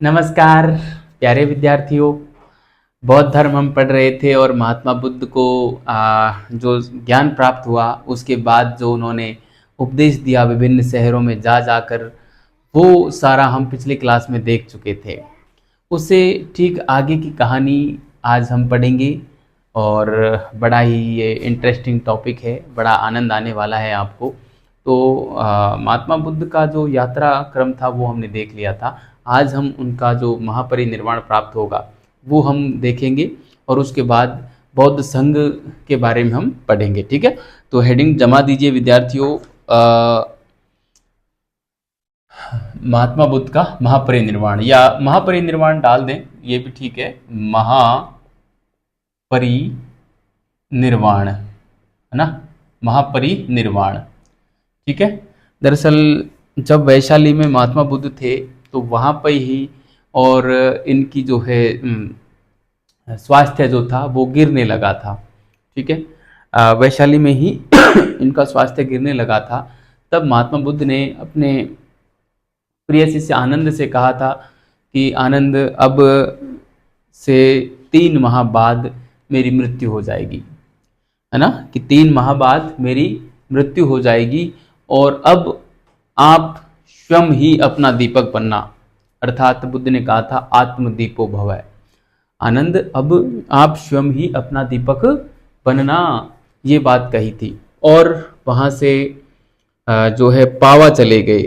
नमस्कार प्यारे विद्यार्थियों। बौद्ध धर्म हम पढ़ रहे थे और महात्मा बुद्ध को जो ज्ञान प्राप्त हुआ उसके बाद जो उन्होंने उपदेश दिया विभिन्न शहरों में जा जाकर, वो सारा हम पिछली क्लास में देख चुके थे। उससे ठीक आगे की कहानी आज हम पढ़ेंगे और बड़ा ही ये इंटरेस्टिंग टॉपिक है, बड़ा आनंद आने वाला है आपको। तो महात्मा बुद्ध का जो यात्रा क्रम था वो हमने देख लिया था। आज हम उनका जो महापरिनिर्वाण प्राप्त होगा वो हम देखेंगे और उसके बाद बौद्ध संघ के बारे में हम पढ़ेंगे। ठीक है, तो हेडिंग जमा दीजिए विद्यार्थियों। महात्मा बुद्ध का महापरिनिर्वाण या महापरिनिर्वाण डाल दें, ये भी ठीक है। महापरिनिर्वाण है ना, महापरिनिर्वाण। ठीक है। दरअसल जब वैशाली में महात्मा बुद्ध थे तो वहाँ पर ही और इनकी जो है स्वास्थ्य जो था वो गिरने लगा था। ठीक है, वैशाली में ही इनका स्वास्थ्य गिरने लगा था। तब महात्मा बुद्ध ने अपने प्रिय शिष्य आनंद से कहा था कि आनंद, अब से 3 माह बाद मेरी मृत्यु हो जाएगी, है ना, कि 3 माह बाद मेरी मृत्यु हो जाएगी और अब आप स्वयं ही अपना दीपक बनना। अर्थात बुद्ध ने कहा था आत्मदीपो भव। आनंद, अब आप स्वयं ही अपना दीपक बनना, ये बात कही थी। और वहाँ से जो है पावा चले गए।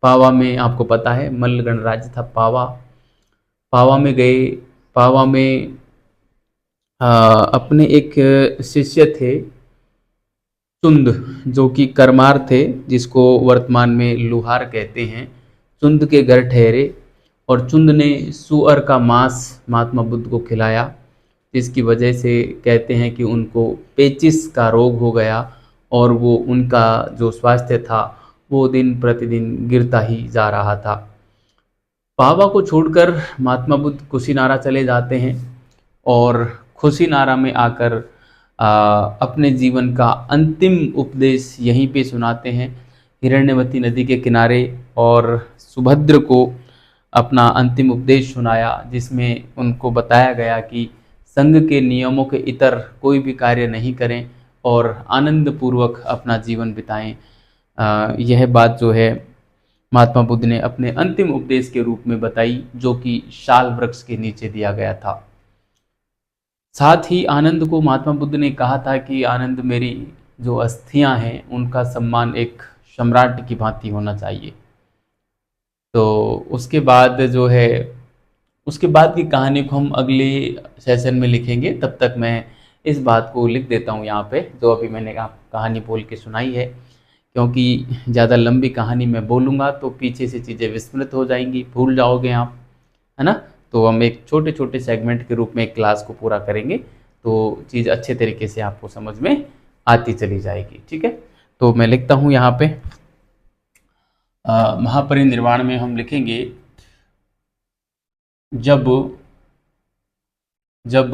पावा में आपको पता है मल्ल गणराज्य था पावा। पावा में गए। पावा में अपने एक शिष्य थे चुंद, जो कि करमार थे, जिसको वर्तमान में लुहार कहते हैं। चुंद के घर ठहरे और चुंद ने सुअर का मांस महात्मा बुद्ध को खिलाया, जिसकी वजह से कहते हैं कि उनको पेचिस का रोग हो गया और वो उनका जो स्वास्थ्य था वो दिन प्रतिदिन गिरता ही जा रहा था। पावा को छोड़कर महात्मा बुद्ध कुशीनारा चले जाते हैं और कुशीनारा में आकर अपने जीवन का अंतिम उपदेश यहीं पे सुनाते हैं, हिरण्यवती नदी के किनारे। और सुभद्र को अपना अंतिम उपदेश सुनाया, जिसमें उनको बताया गया कि संघ के नियमों के इतर कोई भी कार्य नहीं करें और आनंद पूर्वक अपना जीवन बिताएं। यह बात जो है महात्मा बुद्ध ने अपने अंतिम उपदेश के रूप में बताई, जो कि शाल वृक्ष के नीचे दिया गया था। साथ ही आनंद को महात्मा बुद्ध ने कहा था कि आनंद, मेरी जो अस्थियां हैं उनका सम्मान एक सम्राट की भांति होना चाहिए। तो उसके बाद जो है, उसके बाद की कहानी को हम अगले सेशन में लिखेंगे। तब तक मैं इस बात को लिख देता हूँ यहाँ पे, जो अभी मैंने कहानी बोल के सुनाई है, क्योंकि ज़्यादा लंबी कहानी मैं बोलूँगा तो पीछे से चीज़ें विस्मृत हो जाएंगी, भूल जाओगे आप, है ना। तो हम एक छोटे छोटे सेगमेंट के रूप में एक क्लास को पूरा करेंगे तो चीज़ अच्छे तरीके से आपको समझ में आती चली जाएगी। ठीक है, तो मैं लिखता हूँ यहाँ पे महापरिनिर्वाण में हम लिखेंगे, जब जब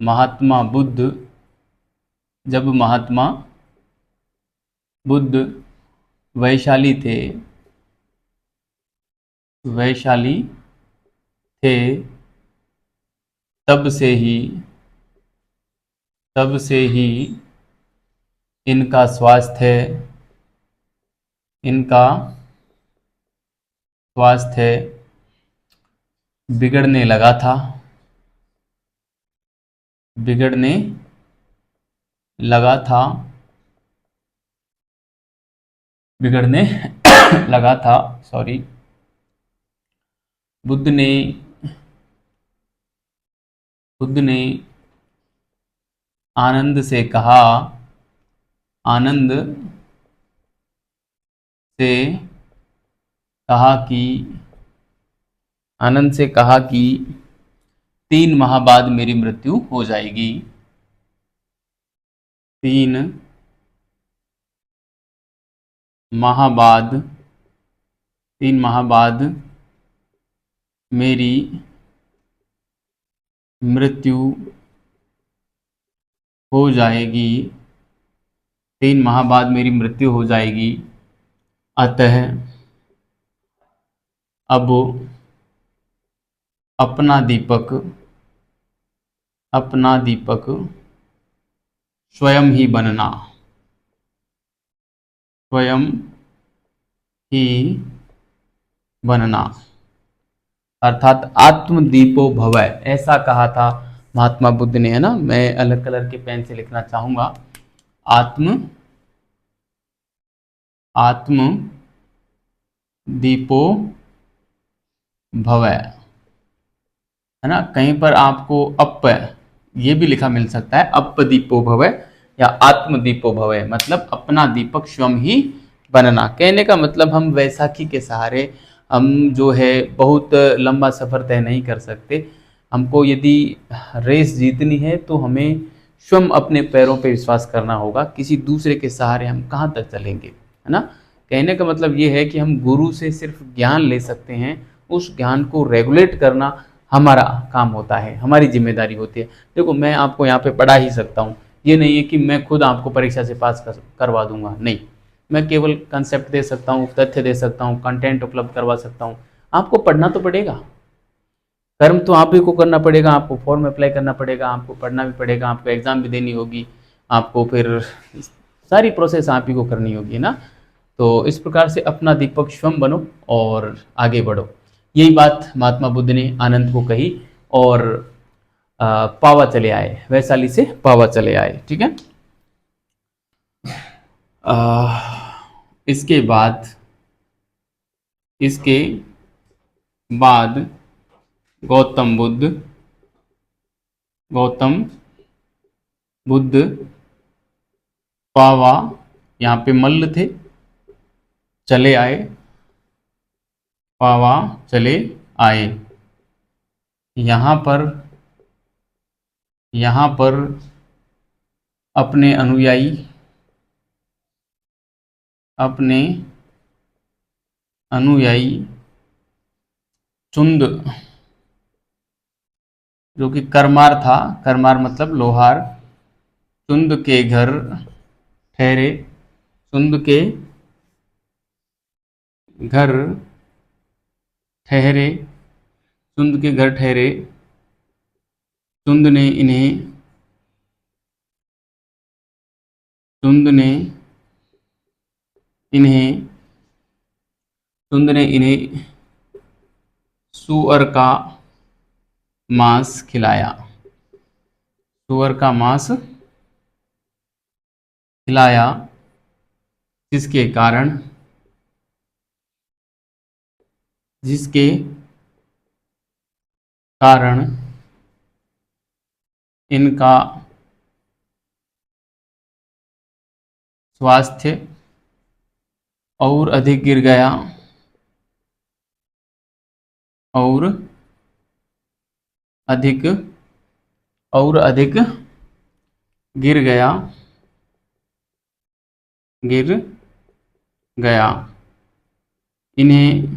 महात्मा बुद्ध जब महात्मा बुद्ध वैशाली थे वैशाली थे तब से ही इनका स्वास्थ्य बिगड़ने लगा था बिगड़ने लगा था बिगड़ने लगा था सॉरी। बुद्ध ने आनंद से कहा आनंद से कहा कि आनंद से कहा कि 3 माह बाद मेरी मृत्यु हो जाएगी। 3 माह बाद 3 माह बाद मेरी मृत्यु हो जाएगी। 3 माह बाद मेरी मृत्यु हो जाएगी। अतः अब अपना दीपक स्वयं ही बनना, स्वयं ही बनना, अर्थात आत्मदीपो भवय, ऐसा कहा था महात्मा बुद्ध ने, है ना। मैं अलग कलर के पेन से लिखना चाहूंगा, आत्म दीपो भवय, है ना। कहीं पर आपको अप ये भी लिखा मिल सकता है, अप दीपो भवय या आत्म दीपो भवय, मतलब अपना दीपक स्वयं ही बनना। कहने का मतलब हम वैसाखी के सहारे हम जो है बहुत लंबा सफर तय नहीं कर सकते। हमको यदि रेस जीतनी है तो हमें स्वयं अपने पैरों पे विश्वास करना होगा, किसी दूसरे के सहारे हम कहाँ तक चलेंगे, है ना। कहने का मतलब ये है कि हम गुरु से सिर्फ ज्ञान ले सकते हैं, उस ज्ञान को रेगुलेट करना हमारा काम होता है, हमारी जिम्मेदारी होती है। देखो मैं आपको यहाँ पे पढ़ा ही सकता हूँ, ये नहीं है कि मैं खुद आपको परीक्षा से पास करवा दूंगा, नहीं। मैं केवल कंसेप्ट दे सकता हूँ, तथ्य दे सकता हूँ, कंटेंट उपलब्ध करवा सकता हूँ। आपको पढ़ना तो पड़ेगा, कर्म तो आप ही को करना पड़ेगा, आपको फॉर्म अप्लाई करना पड़ेगा, आपको पढ़ना भी पड़ेगा, आपको एग्ज़ाम भी देनी होगी, आपको फिर सारी प्रोसेस आप ही को करनी होगी, ना। तो इस प्रकार से अपना दीपक स्वयं बनो और आगे बढ़ो, यही बात महात्मा बुद्ध ने आनंद को कही और पावा चले आए, वैशाली से पावा चले आए, ठीक है। इसके बाद गौतम बुद्ध पावा, यहाँ पे मल्ल थे, चले आए, पावा चले आए। यहाँ पर अपने अनुयायी चुंद, जो कि करमार था, करमार मतलब लोहार, चुंद के घर ठहरे, चुंद के घर ठहरे, चुंद के घर ठहरे, चुंद ने इन्हें सुअर का मांस खिलाया, सुअर का मांस खिलाया, जिसके कारण इनका स्वास्थ्य और अधिक गिर गया, और अधिक गिर गया, इन्हें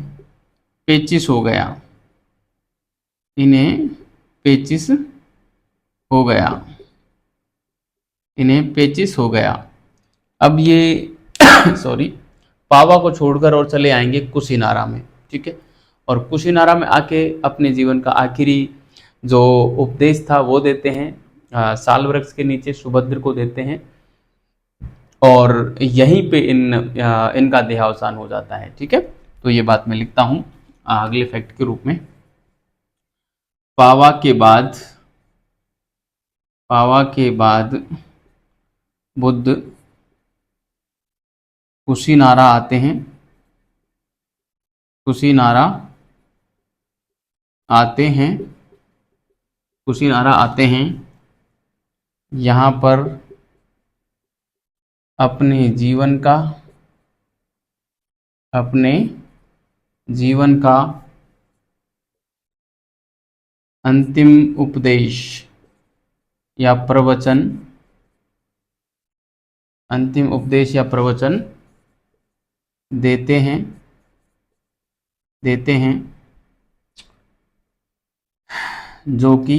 पेचिश हो गया, इन्हें पेचिश हो गया। अब ये सॉरी, पावा को छोड़कर और चले आएंगे कुशीनारा में, ठीक है। और कुशीनारा में आके अपने जीवन का आखिरी जो उपदेश था वो देते हैं, साल वृक्ष के नीचे सुभद्र को देते हैं, और यहीं पे इनका देहावसान हो जाता है, ठीक है। तो ये बात मैं लिखता हूँ अगले फैक्ट के रूप में। पावा के बाद बुद्ध कुशीनारा आते हैं, कुशीनारा आते हैं, यहाँ पर अपने जीवन का अंतिम उपदेश या प्रवचन देते हैं, जो कि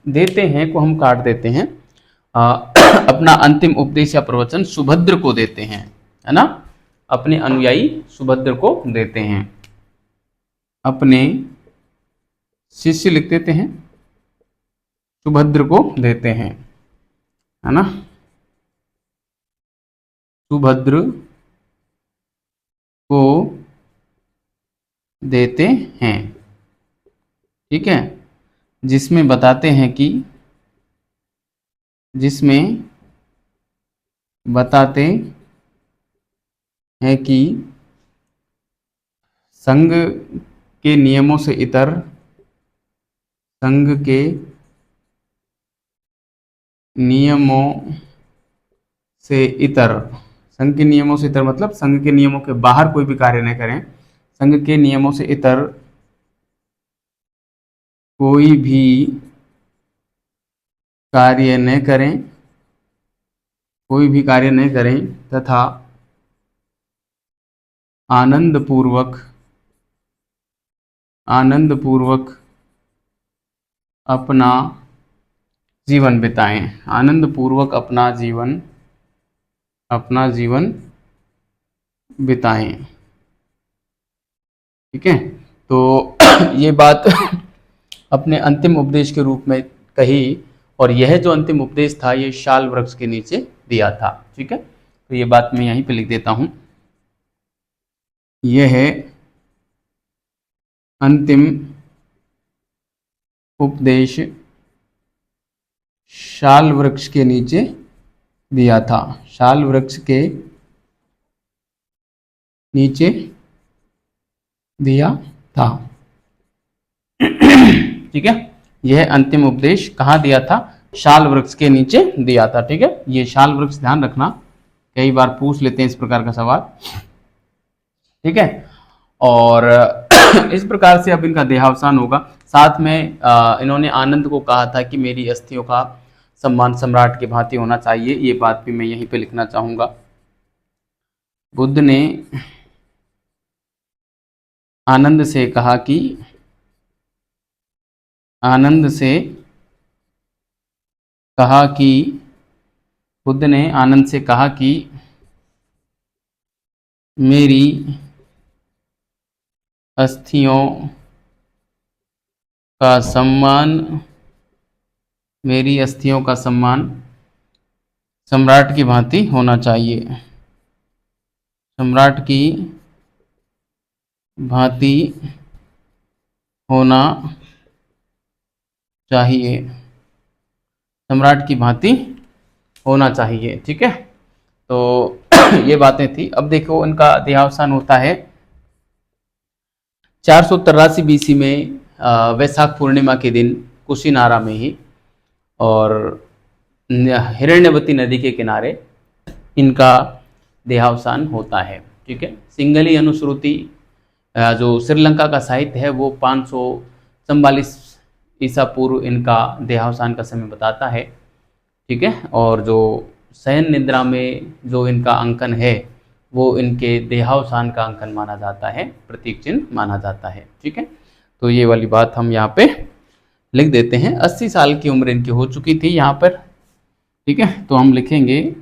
देते हैं को हम काट देते हैं, अपना अंतिम उपदेश या प्रवचन सुभद्र को देते हैं, है ना। अपने अनुयायी सुभद्र को देते हैं, अपने शिष्य लिख देते हैं, सुभद्र को देते हैं, है ना, सुभद्र को देते हैं। ठीक है, जिसमें बताते हैं कि, जिसमें बताते हैं कि संघ के नियमों से इतर, संघ के नियमों से इतर, संघ के नियमों से इतर मतलब संघ के नियमों के बाहर कोई भी कार्य न करें, संघ के नियमों से इतर कोई भी कार्य न करें, कोई भी कार्य न करें तथा आनंद पूर्वक अपना जीवन बिताएं, आनंद पूर्वक अपना जीवन बिताएं। ठीक है, तो ये बात अपने अंतिम उपदेश के रूप में कही, और यह जो अंतिम उपदेश था ये शाल वृक्ष के नीचे दिया था। ठीक है, तो ये बात मैं यहीं पे लिख देता हूं, यह है अंतिम उपदेश शाल वृक्ष के नीचे दिया था, शाल वृक्ष के नीचे दिया था। ठीक है, यह अंतिम उपदेश कहाँ दिया था? शाल वृक्ष के नीचे दिया था। ठीक है, ये शाल वृक्ष ध्यान रखना, कई बार पूछ लेते हैं इस प्रकार का सवाल। ठीक है, और इस प्रकार से अब इनका देहावसान होगा। साथ में इन्होंने आनंद को कहा था कि मेरी अस्थियों का सम्मान सम्राट की भांति होना चाहिए, ये बात भी मैं यहीं पे लिखना चाहूंगा। बुद्ध ने आनंद से कहा कि, बुद्ध ने आनंद से कहा कि मेरी अस्थियों का सम्मान सम्राट की भांति होना चाहिए, सम्राट की भांति होना चाहिए, सम्राट की भांति होना चाहिए। ठीक है, तो ये बातें थी। अब देखो इनका देहावसान होता है 483 बीसी में वैशाख पूर्णिमा के दिन कुशीनारा में ही, और हिरण्यवती नदी के किनारे इनका देहावसान होता है। ठीक है, सिंघली अनुश्रुति जो श्रीलंका का साहित्य है वो 544 ईसा पूर्व इनका देहावसान का समय बताता है। ठीक है, और जो शयन निद्रा में जो इनका अंकन है वो इनके देहावसान का अंकन माना जाता है, प्रतीक चिन्ह माना जाता है। ठीक है, तो ये वाली बात हम यहाँ पे लिख देते हैं। 80 साल की उम्र इनकी हो चुकी थी यहाँ पर। ठीक है, तो हम लिखेंगे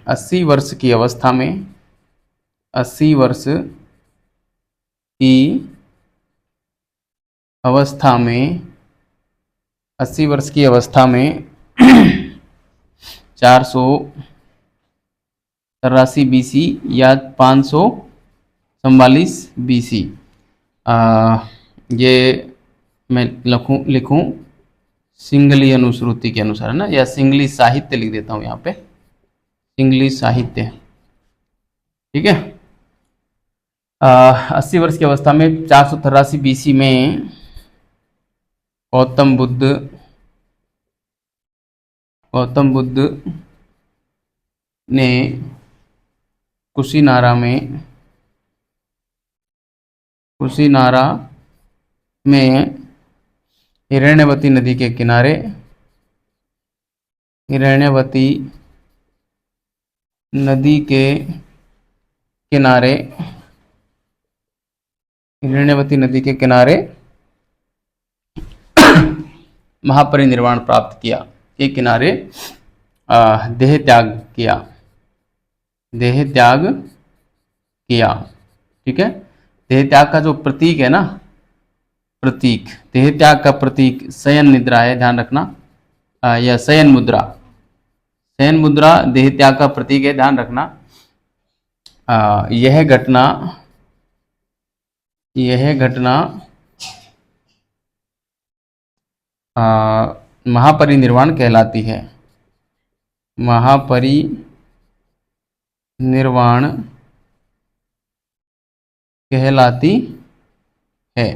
80 वर्ष की अवस्था में, 80 वर्ष की अवस्था में 80 वर्ष की अवस्था में 483 बीसी या 544 बीसी, ये मैं लिखूं सिंगली अनुश्रुति के अनुसार, है ना, या सिंगली साहित्य लिख देता हूं यहाँ पे, सिंगली साहित्य। ठीक है, 80 वर्ष की अवस्था में 483 बीसी में गौतम बुद्ध ने कुशीनारा में हिरण्यवती नदी के किनारे, हिरण्यवती नदी के किनारे महापरिनिर्वाण प्राप्त किया, के किनारे देह त्याग किया। देह त्याग किया। ठीक है, देह त्याग का जो प्रतीक है ना, प्रतीक, देह त्याग का प्रतीक शयन निद्रा है, ध्यान रखना। या शयन मुद्रा, शयन मुद्रा देह त्याग का प्रतीक है, ध्यान रखना। यह घटना, यह घटना महापरिनिर्वाण कहलाती है, महापरिनिर्वाण कहलाती है।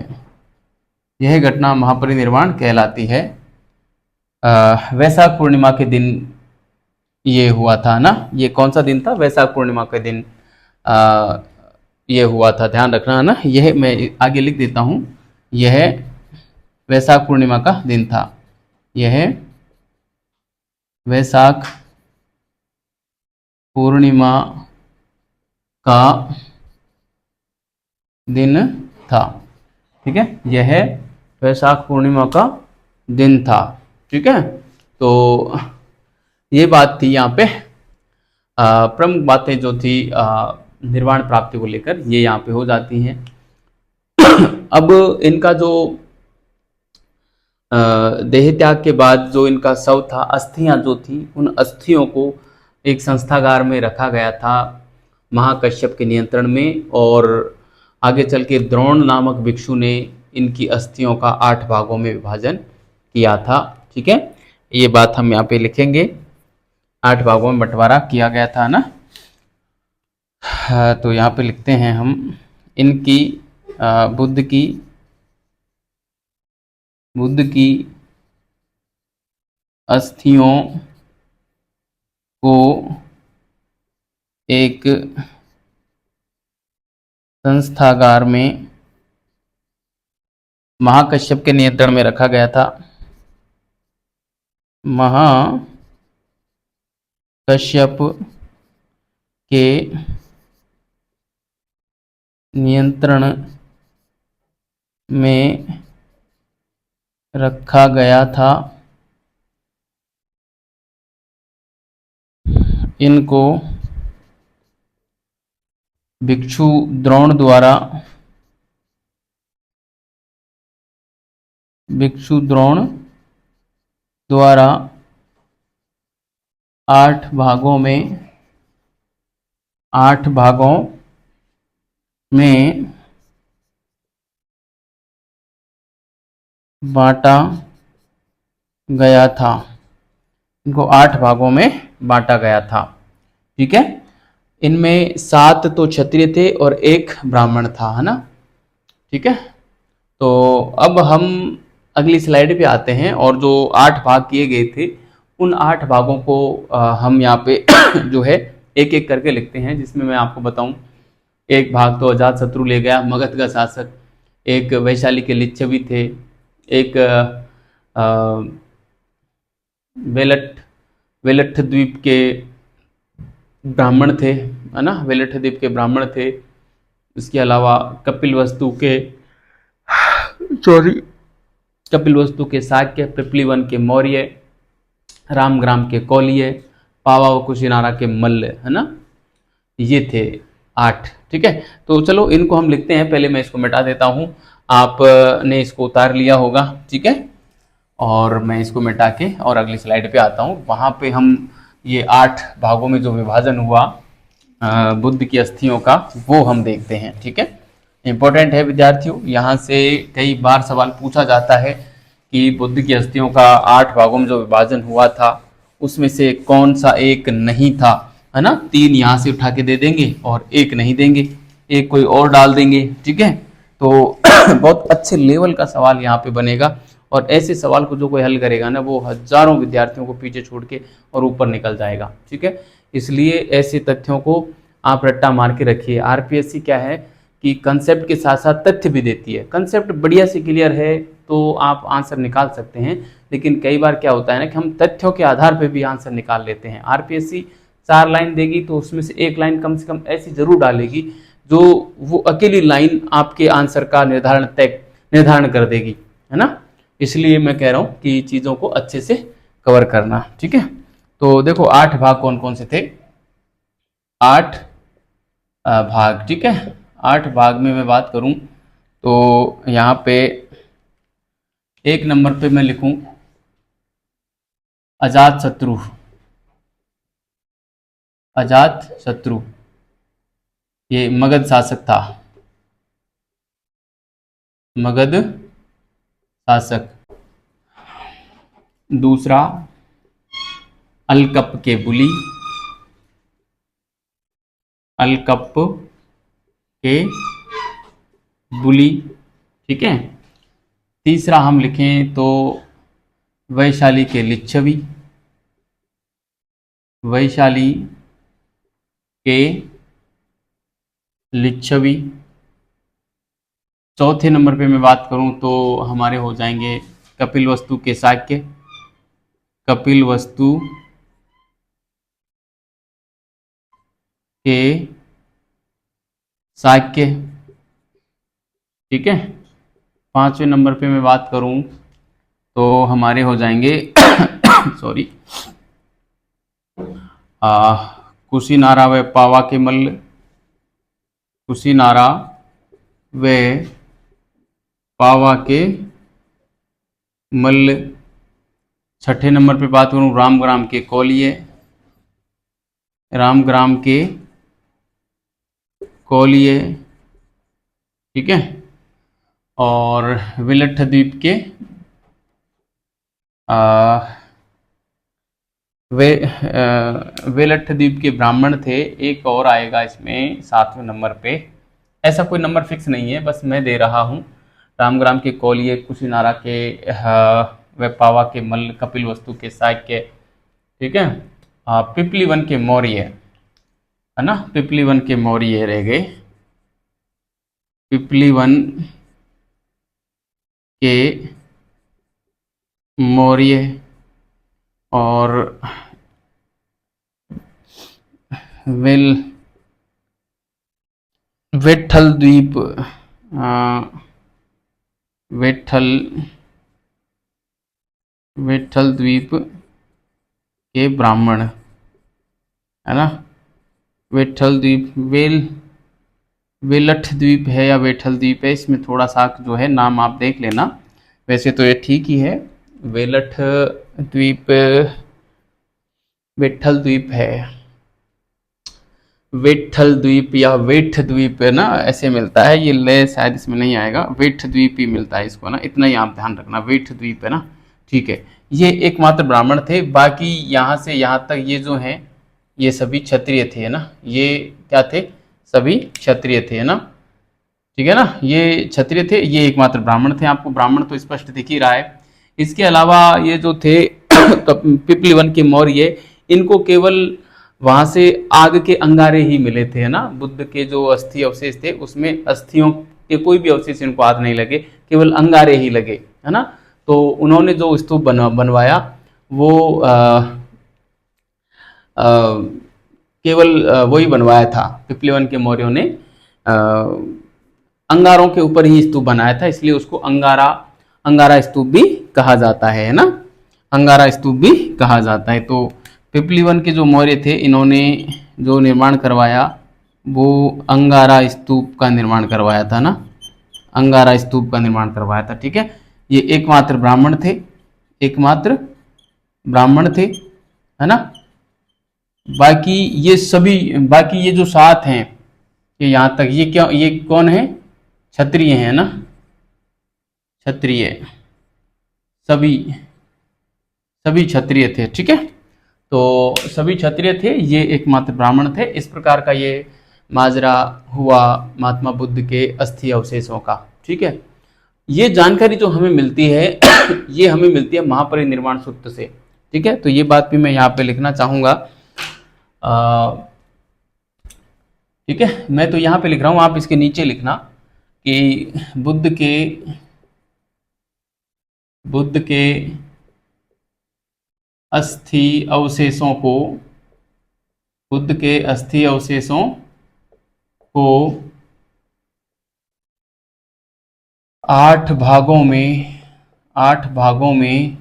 यह घटना महापरिनिर्वाण कहलाती है। वैशाख पूर्णिमा के दिन ये हुआ था ना, ये कौन सा दिन था? वैशाख पूर्णिमा के दिन ये हुआ था, ध्यान रखना है ना। यह मैं आगे लिख देता हूँ, यह वैशाख पूर्णिमा का दिन था, यह वैशाख पूर्णिमा का दिन था। ठीक है, यह वैशाख पूर्णिमा का दिन था। ठीक है, तो ये बात थी यहाँ पे, प्रमुख बातें जो थी निर्वाण प्राप्ति को लेकर, ये यहाँ पे हो जाती हैं। अब इनका जो देह त्याग के बाद जो इनका शव था, अस्थियां जो थी, उन अस्थियों को एक संस्थागार में रखा गया था महाकश्यप के नियंत्रण में, और आगे चल के द्रोण नामक भिक्षु ने इनकी अस्थियों का 8 भागों में विभाजन किया था। ठीक है, ये बात हम यहाँ पे लिखेंगे, 8 भागों में बंटवारा किया गया था ना। तो यहाँ पे लिखते हैं हम, इनकी बुद्ध की अस्थियों को एक संस्थागार में महाकश्यप के नियंत्रण में रखा गया था। महाकश्यप के नियंत्रण में रखा गया था। इनको भिक्षु द्रोण द्वारा 8 भागों में बांटा गया था। इनको 8 भागों में बांटा गया था। ठीक है, इनमें 7 तो क्षत्रिय थे और 1 ब्राह्मण था, है ना। ठीक है, तो अब हम अगली स्लाइड पे आते हैं, और जो 8 भाग किए गए थे, उन 8 भागों को हम यहाँ पे जो है एक एक करके लिखते हैं, जिसमें मैं आपको बताऊं, एक भाग तो अजातशत्रु ले गया, मगध का शासक। एक वैशाली के लिच्छवी थे, एक वेलठ द्वीप के ब्राह्मण थे, है ना, वेलठ द्वीप के ब्राह्मण थे। इसके अलावा कपिलवस्तु के शाक्य, पिपलीवन के मौर्य, रामग्राम के कौलिय, पावा व कुशिनारा के मल्ल, है ना। ये थे 8। ठीक है, तो चलो इनको हम लिखते हैं। पहले मैं इसको मिटा देता हूं, आपने इसको उतार लिया होगा। ठीक है, और मैं इसको मिटा के और अगली स्लाइड पे आता हूं। वहां पे हम ये 8 भागों में जो विभाजन हुआ बुद्ध की अस्थियों का, वो हम देखते हैं। ठीक है, इंपॉर्टेंट है विद्यार्थियों, यहाँ से कई बार सवाल पूछा जाता है कि बुद्ध की अस्थियों का 8 भागों में जो विभाजन हुआ था, उसमें से कौन सा एक नहीं था, है ना। 3 यहाँ से उठा के दे देंगे और 1 नहीं देंगे, 1 कोई और डाल देंगे। ठीक है, तो बहुत अच्छे लेवल का सवाल यहाँ पे बनेगा, और ऐसे सवाल को जो कोई हल करेगा ना, वो हजारों विद्यार्थियों को पीछे छोड़ के और ऊपर निकल जाएगा। ठीक है, इसलिए ऐसे तथ्यों को आप रट्टा मार के रखिए। आरपीएससी क्या है कि कंसेप्ट के साथ साथ तथ्य भी देती है। कंसेप्ट बढ़िया से क्लियर है तो आप आंसर निकाल सकते हैं, लेकिन कई बार क्या होता है ना कि हम तथ्यों के आधार पर भी आंसर निकाल लेते हैं। आरपीएससी 4 लाइन देगी तो उसमें से 1 लाइन कम से कम ऐसी जरूर डालेगी जो वो अकेली लाइन आपके आंसर का निर्धारण कर देगी, है ना। इसलिए मैं कह रहा हूँ कि चीज़ों को अच्छे से कवर करना। ठीक है, तो देखो 8 भाग कौन कौन से थे। 8 भाग, ठीक है। 8 भाग में मैं बात करूं तो यहाँ पे 1 नंबर पे मैं लिखूं अजात शत्रु। अजात शत्रु ये मगध शासक था, मगध शासक। दूसरा अलकप के बुली, अलकप के बुली, ठीक है। तीसरा हम लिखें तो वैशाली के लिच्छवी, वैशाली के लिच्छवी। चौथे नंबर पे मैं बात करूं तो हमारे हो जाएंगे कपिलवस्तु के शाक्य, कपिलवस्तु के शाक्य, ठीक है। पांचवें नंबर पे मैं बात करूं तो हमारे हो जाएंगे सॉरी कुशीनारा व पावा के मल्ल, कुशीनारा व पावा के मल्ल। छठे नंबर पे बात करूं रामग्राम के कौलिये, रामग्राम के कौलिये, ठीक है। और विलट्ठ द्वीप के वेलट्ठ द्वीप के ब्राह्मण थे। एक और आएगा इसमें 7वें नंबर पे, ऐसा कोई नंबर फिक्स नहीं है, बस मैं दे रहा हूँ। रामग्राम के कौलिये, कुशीनारा के व पावा के मल्ल, कपिलवस्तु के शाक्य, ठीक है। पिपलीवन के मौर्य, है ना, पिपलीवन के मौर्य रह गए, पिपलीवन के मौर्य। और वेठल द्वीप, वेठल द्वीप के ब्राह्मण, है ना। वेठल द्वीप, वेलठ द्वीप है या वेठल द्वीप है, इसमें थोड़ा सा जो है नाम आप देख लेना, वैसे तो ये ठीक ही है। वेलठ द्वीप, वेठल द्वीप है, वेठल द्वीप या वेठ द्वीप है ना, ऐसे मिलता है। ये ले शायद इसमें नहीं आएगा, वेठ द्वीप ही मिलता है इसको ना, इतना ही आप ध्यान रखना, वेठ द्वीप है ना, ठीक है। ये एकमात्र ब्राह्मण थे, बाकी यहाँ से यहाँ तक ये जो हैं ये सभी क्षत्रिय थे, है ना। ये क्या थे, सभी क्षत्रिय थे, है ना, ठीक है ना। ये क्षत्रिय थे, ये एकमात्र ब्राह्मण थे। आपको ब्राह्मण तो स्पष्ट दिख ही रहा है। इसके अलावा ये जो थे पिपलीवन के मौर्य, इनको केवल वहां से आग के अंगारे ही मिले थे, है ना। बुद्ध के जो अस्थि अवशेष थे उसमें अസ്ഥियों के कोई भी अवशेष इनको हाथ नहीं लगे, केवल अंगारे ही लगे, है ना। तो उन्होंने जो स्तूप बनवाया वो केवल वही बनवाया था, पिपलीवन के मौर्यों ने अंगारों के ऊपर ही स्तूप बनाया था, इसलिए उसको अंगारा स्तूप भी कहा जाता है ना, अंगारा स्तूप भी कहा जाता है। तो पिपलीवन के जो मौर्य थे, इन्होंने जो निर्माण करवाया वो अंगारा स्तूप का निर्माण करवाया था ना, अंगारा स्तूप का निर्माण करवाया था, ठीक है। ये एकमात्र ब्राह्मण थे, एकमात्र ब्राह्मण थे, है ना। बाकी ये सभी, बाकी ये जो 7 हैं, ये यहाँ तक, ये क्या, ये कौन है, क्षत्रिय है ना, क्षत्रिय, सभी सभी क्षत्रिय थे, ठीक है। तो सभी क्षत्रिय थे, ये एकमात्र ब्राह्मण थे। इस प्रकार का ये माजरा हुआ महात्मा बुद्ध के अस्थि अवशेषों का, ठीक है। ये जानकारी जो हमें मिलती है ये हमें मिलती है महापरिनिर्वाण सूत्र से, ठीक है। तो ये बात भी मैं यहाँ पे लिखना चाहूँगा, ठीक है। मैं तो यहाँ पे लिख रहा हूँ, आप इसके नीचे लिखना कि बुद्ध के अस्थि अवशेषों को, बुद्ध के अस्थि अवशेषों को 8 भागों में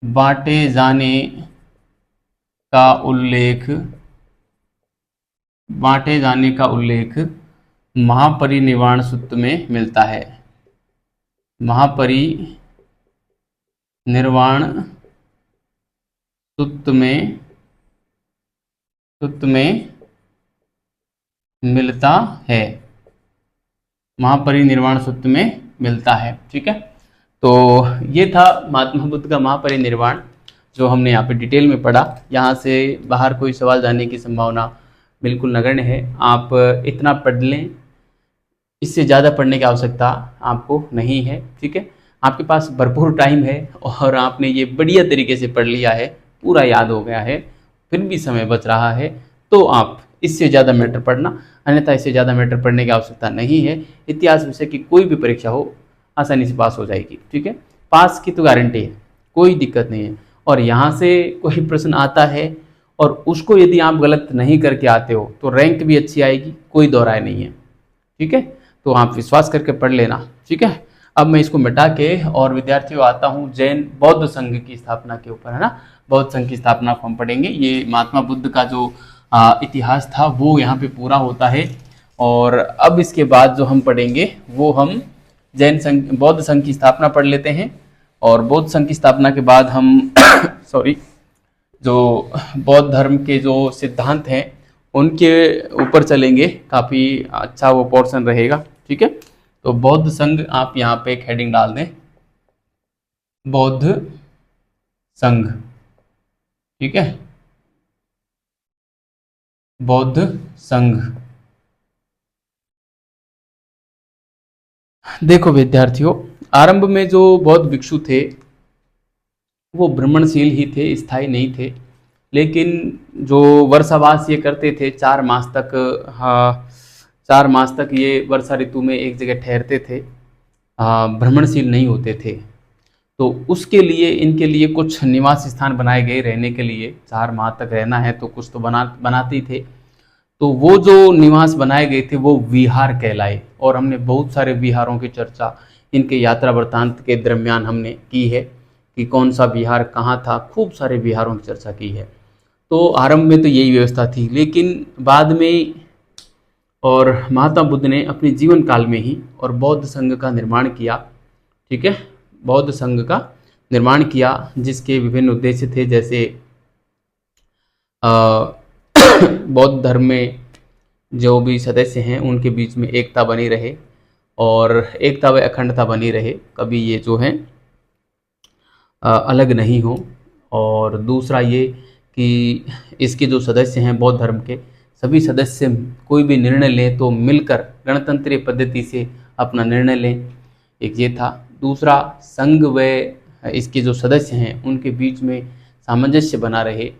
बांटे जाने का उल्लेख बांटे जाने का उल्लेख महापरिनिर्वाण सूत्र में मिलता है। महापरिनिर्वाण सूत्र में मिलता है। महापरिनिर्वाण सूत्र में मिलता है। ठीक है, तो ये था महात्मा बुद्ध का महापरिनिर्वाण जो हमने यहाँ पे डिटेल में पढ़ा। यहाँ से बाहर कोई सवाल जाने की संभावना बिल्कुल नगण्य है। आप इतना पढ़ लें, इससे ज़्यादा पढ़ने की आवश्यकता आपको नहीं है। ठीक है, आपके पास भरपूर टाइम है और आपने ये बढ़िया तरीके से पढ़ लिया है, पूरा याद हो गया है, फिर भी समय बच रहा है, तो आप इससे ज़्यादा मैटर पढ़ना, अन्यथा इससे ज़्यादा मैटर पढ़ने की आवश्यकता नहीं है। इतिहास विषय की कोई भी परीक्षा हो आसानी से पास हो जाएगी। ठीक है, पास की तो गारंटी है, कोई दिक्कत नहीं है। और यहाँ से कोई प्रश्न आता है और उसको यदि आप गलत नहीं करके आते हो तो रैंक भी अच्छी आएगी, कोई दो राय नहीं है। ठीक है, तो आप विश्वास करके पढ़ लेना। ठीक है, अब मैं इसको मिटा के और विद्यार्थियों आता हूँ जैन बौद्ध संघ की स्थापना के ऊपर, है ना। बौद्ध संघ की स्थापना को हम पढ़ेंगे। ये महात्मा बुद्ध का जो इतिहास था वो यहाँ पे पूरा होता है। और अब इसके बाद जो हम पढ़ेंगे वो हम जैन संघ बौद्ध संघ की स्थापना पढ़ लेते हैं। और बौद्ध संघ की स्थापना के बाद हम सॉरी जो बौद्ध धर्म के जो सिद्धांत हैं उनके ऊपर चलेंगे, काफ़ी अच्छा वो पोर्शन रहेगा। ठीक है, तो बौद्ध संघ आप यहाँ पे एक हेडिंग डाल दें, बौद्ध संघ। ठीक है, बौद्ध संघ। देखो विद्यार्थियों, आरंभ में जो बौद्ध भिक्षु थे वो भ्रमणशील ही थे, स्थायी नहीं थे। लेकिन जो वर्षावास ये करते थे 4 मास तक, हाँ 4 मास तक ये वर्षा ऋतु में एक जगह ठहरते थे, भ्रमणशील नहीं होते थे। तो उसके लिए इनके लिए कुछ निवास स्थान बनाए गए रहने के लिए। 4 माह तक रहना है तो कुछ तो बनाते ही थे। तो वो जो निवास बनाए गए थे वो विहार कहलाए। और हमने बहुत सारे विहारों की चर्चा इनके यात्रा वृत्तांत के दरमियान हमने की है कि कौन सा विहार कहाँ था, खूब सारे विहारों की चर्चा की है। तो आरंभ में तो यही व्यवस्था थी, लेकिन बाद में और महात्मा बुद्ध ने अपने जीवन काल में ही और बौद्ध संघ का निर्माण किया। ठीक है, बौद्ध संघ का निर्माण किया जिसके विभिन्न उद्देश्य थे, जैसे बौद्ध धर्म में जो भी सदस्य हैं उनके बीच में एकता बनी रहे और एकता व अखंडता बनी रहे, कभी ये जो है अलग नहीं हो। और दूसरा ये कि इसके जो सदस्य हैं बौद्ध धर्म के सभी सदस्य कोई भी निर्णय लें तो मिलकर गणतंत्रीय पद्धति से अपना निर्णय लें, एक ये था। दूसरा, संघ व इसके जो सदस्य हैं उनके बीच में सामंजस्य बना रहे,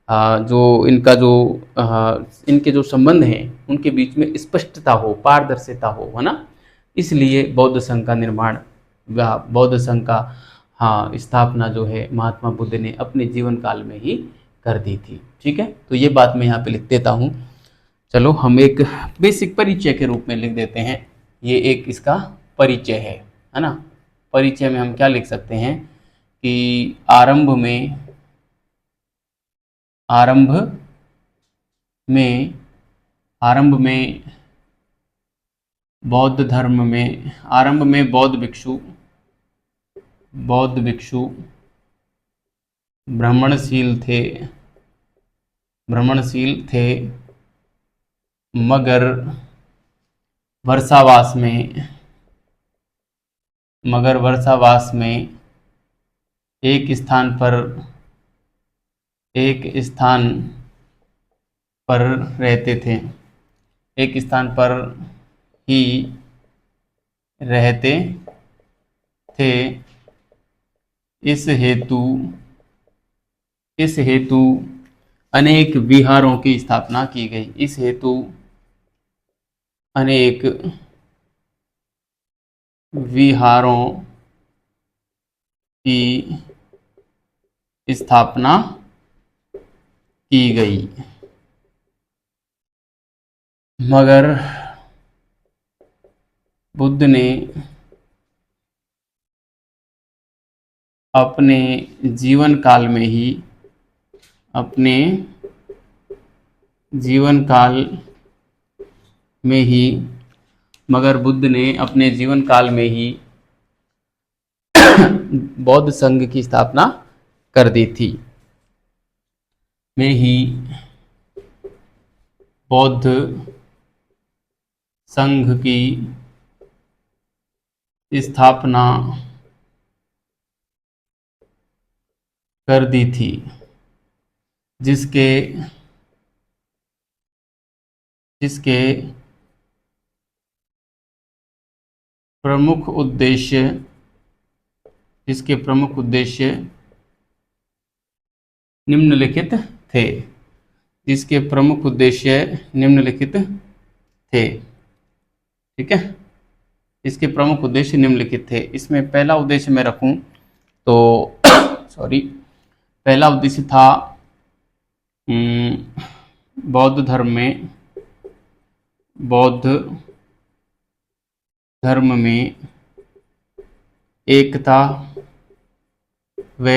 जो इनके जो संबंध हैं उनके बीच में स्पष्टता हो, पारदर्शिता हो, है ना। इसलिए बौद्ध संघ का निर्माण, बौद्ध संघ का स्थापना जो है महात्मा बुद्ध ने अपने जीवन काल में ही कर दी थी। ठीक है, तो ये बात मैं यहाँ पे लिख देता हूँ। चलो हम एक बेसिक परिचय के रूप में लिख देते हैं। ये एक इसका परिचय है ना। परिचय में हम क्या लिख सकते हैं कि आरंभ में बौद्ध धर्म में आरंभ में बौद्ध भिक्षु भ्रमणशील थे, मगर वर्षावास में एक स्थान पर रहते थे, एक स्थान पर ही रहते थे। इस हेतु अनेक विहारों की स्थापना की गई। इस हेतु अनेक विहारों की स्थापना की गई, मगर बुद्ध ने अपने जीवन काल में ही में ही मगर बुद्ध ने अपने जीवन काल में ही बौद्ध संघ की स्थापना कर दी थी। में ही बौद्ध संघ की स्थापना कर दी थी, जिसके जिसके प्रमुख उद्देश्य निम्नलिखित थे। जिसके प्रमुख उद्देश्य निम्नलिखित थे। ठीक है, इसके प्रमुख उद्देश्य निम्नलिखित थे। इसमें पहला उद्देश्य मैं रखूं तो सॉरी, पहला उद्देश्य था बौद्ध धर्म में एकता व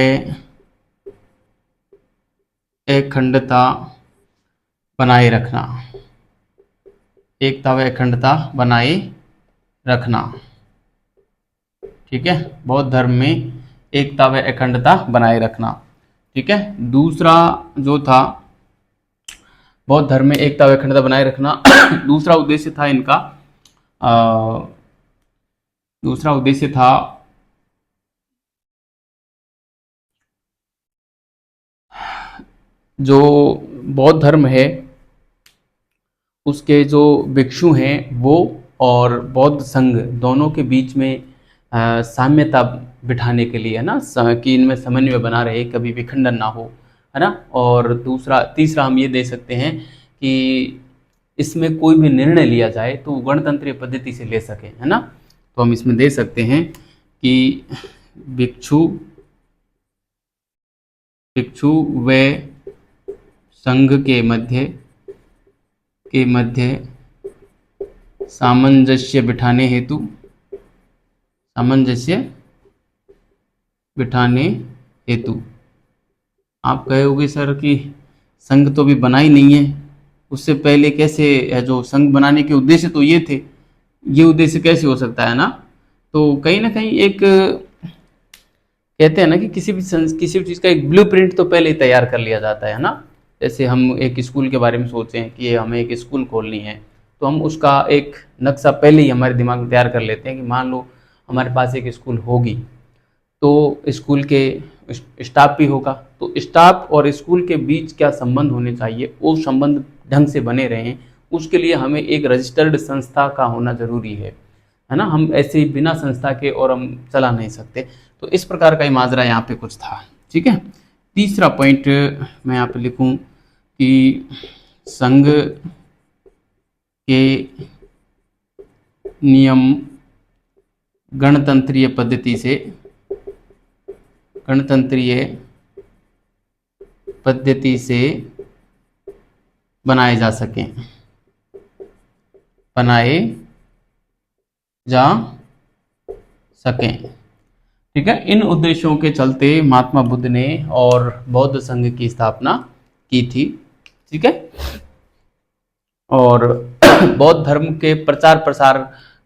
अखंडता बनाए रखना। एकता व अखंडता बनाए रखना। ठीक है, बौद्ध धर्म में एकता व अखंडता बनाए रखना। ठीक है, दूसरा जो था बौद्ध धर्म में एकता व अखंडता बनाए रखना दूसरा उद्देश्य था इनका दूसरा उद्देश्य था जो बौद्ध धर्म है उसके जो भिक्षु हैं वो और बौद्ध संघ दोनों के बीच में साम्यता बिठाने के लिए, है ना, कि इनमें समन्वय बना रहे, कभी विखंडन ना हो, है ना। और तीसरा हम ये दे सकते हैं कि इसमें कोई भी निर्णय लिया जाए तो गणतंत्रीय पद्धति से ले सके, है ना। तो हम इसमें दे सकते हैं कि भिक्षु व संघ के मध्य सामंजस्य बिठाने हेतु आप कहोगे सर कि संघ तो भी बना ही नहीं है, उससे पहले कैसे है, जो संघ बनाने के उद्देश्य तो ये थे, ये उद्देश्य कैसे हो सकता है ना। तो कहीं ना कहीं एक कहते हैं ना कि किसी भी चीज़ का एक ब्लूप्रिंट तो पहले ही तैयार कर लिया जाता है ना। जैसे हम एक स्कूल के बारे में सोचें कि हमें एक स्कूल खोलनी है, तो हम उसका एक नक्शा पहले ही हमारे दिमाग में तैयार कर लेते हैं कि मान लो हमारे पास एक स्कूल होगी तो स्कूल के स्टाफ भी होगा, तो स्टाफ और स्कूल के बीच क्या संबंध होने चाहिए, वो संबंध ढंग से बने रहें, उसके लिए हमें एक रजिस्टर्ड संस्था का होना जरूरी है ना। हम ऐसे ही बिना संस्था के और हम चला नहीं सकते। तो इस प्रकार का ही माजरा यहाँ पे कुछ था। ठीक है, तीसरा पॉइंट मैं यहाँ पे लिखूं कि संघ के नियम गणतंत्रीय पद्धति से बनाए जा सकें। ठीक है, इन उद्देश्यों के चलते महात्मा बुद्ध ने और बौद्ध संघ की स्थापना की थी। ठीक है, और बौद्ध धर्म के प्रचार प्रसार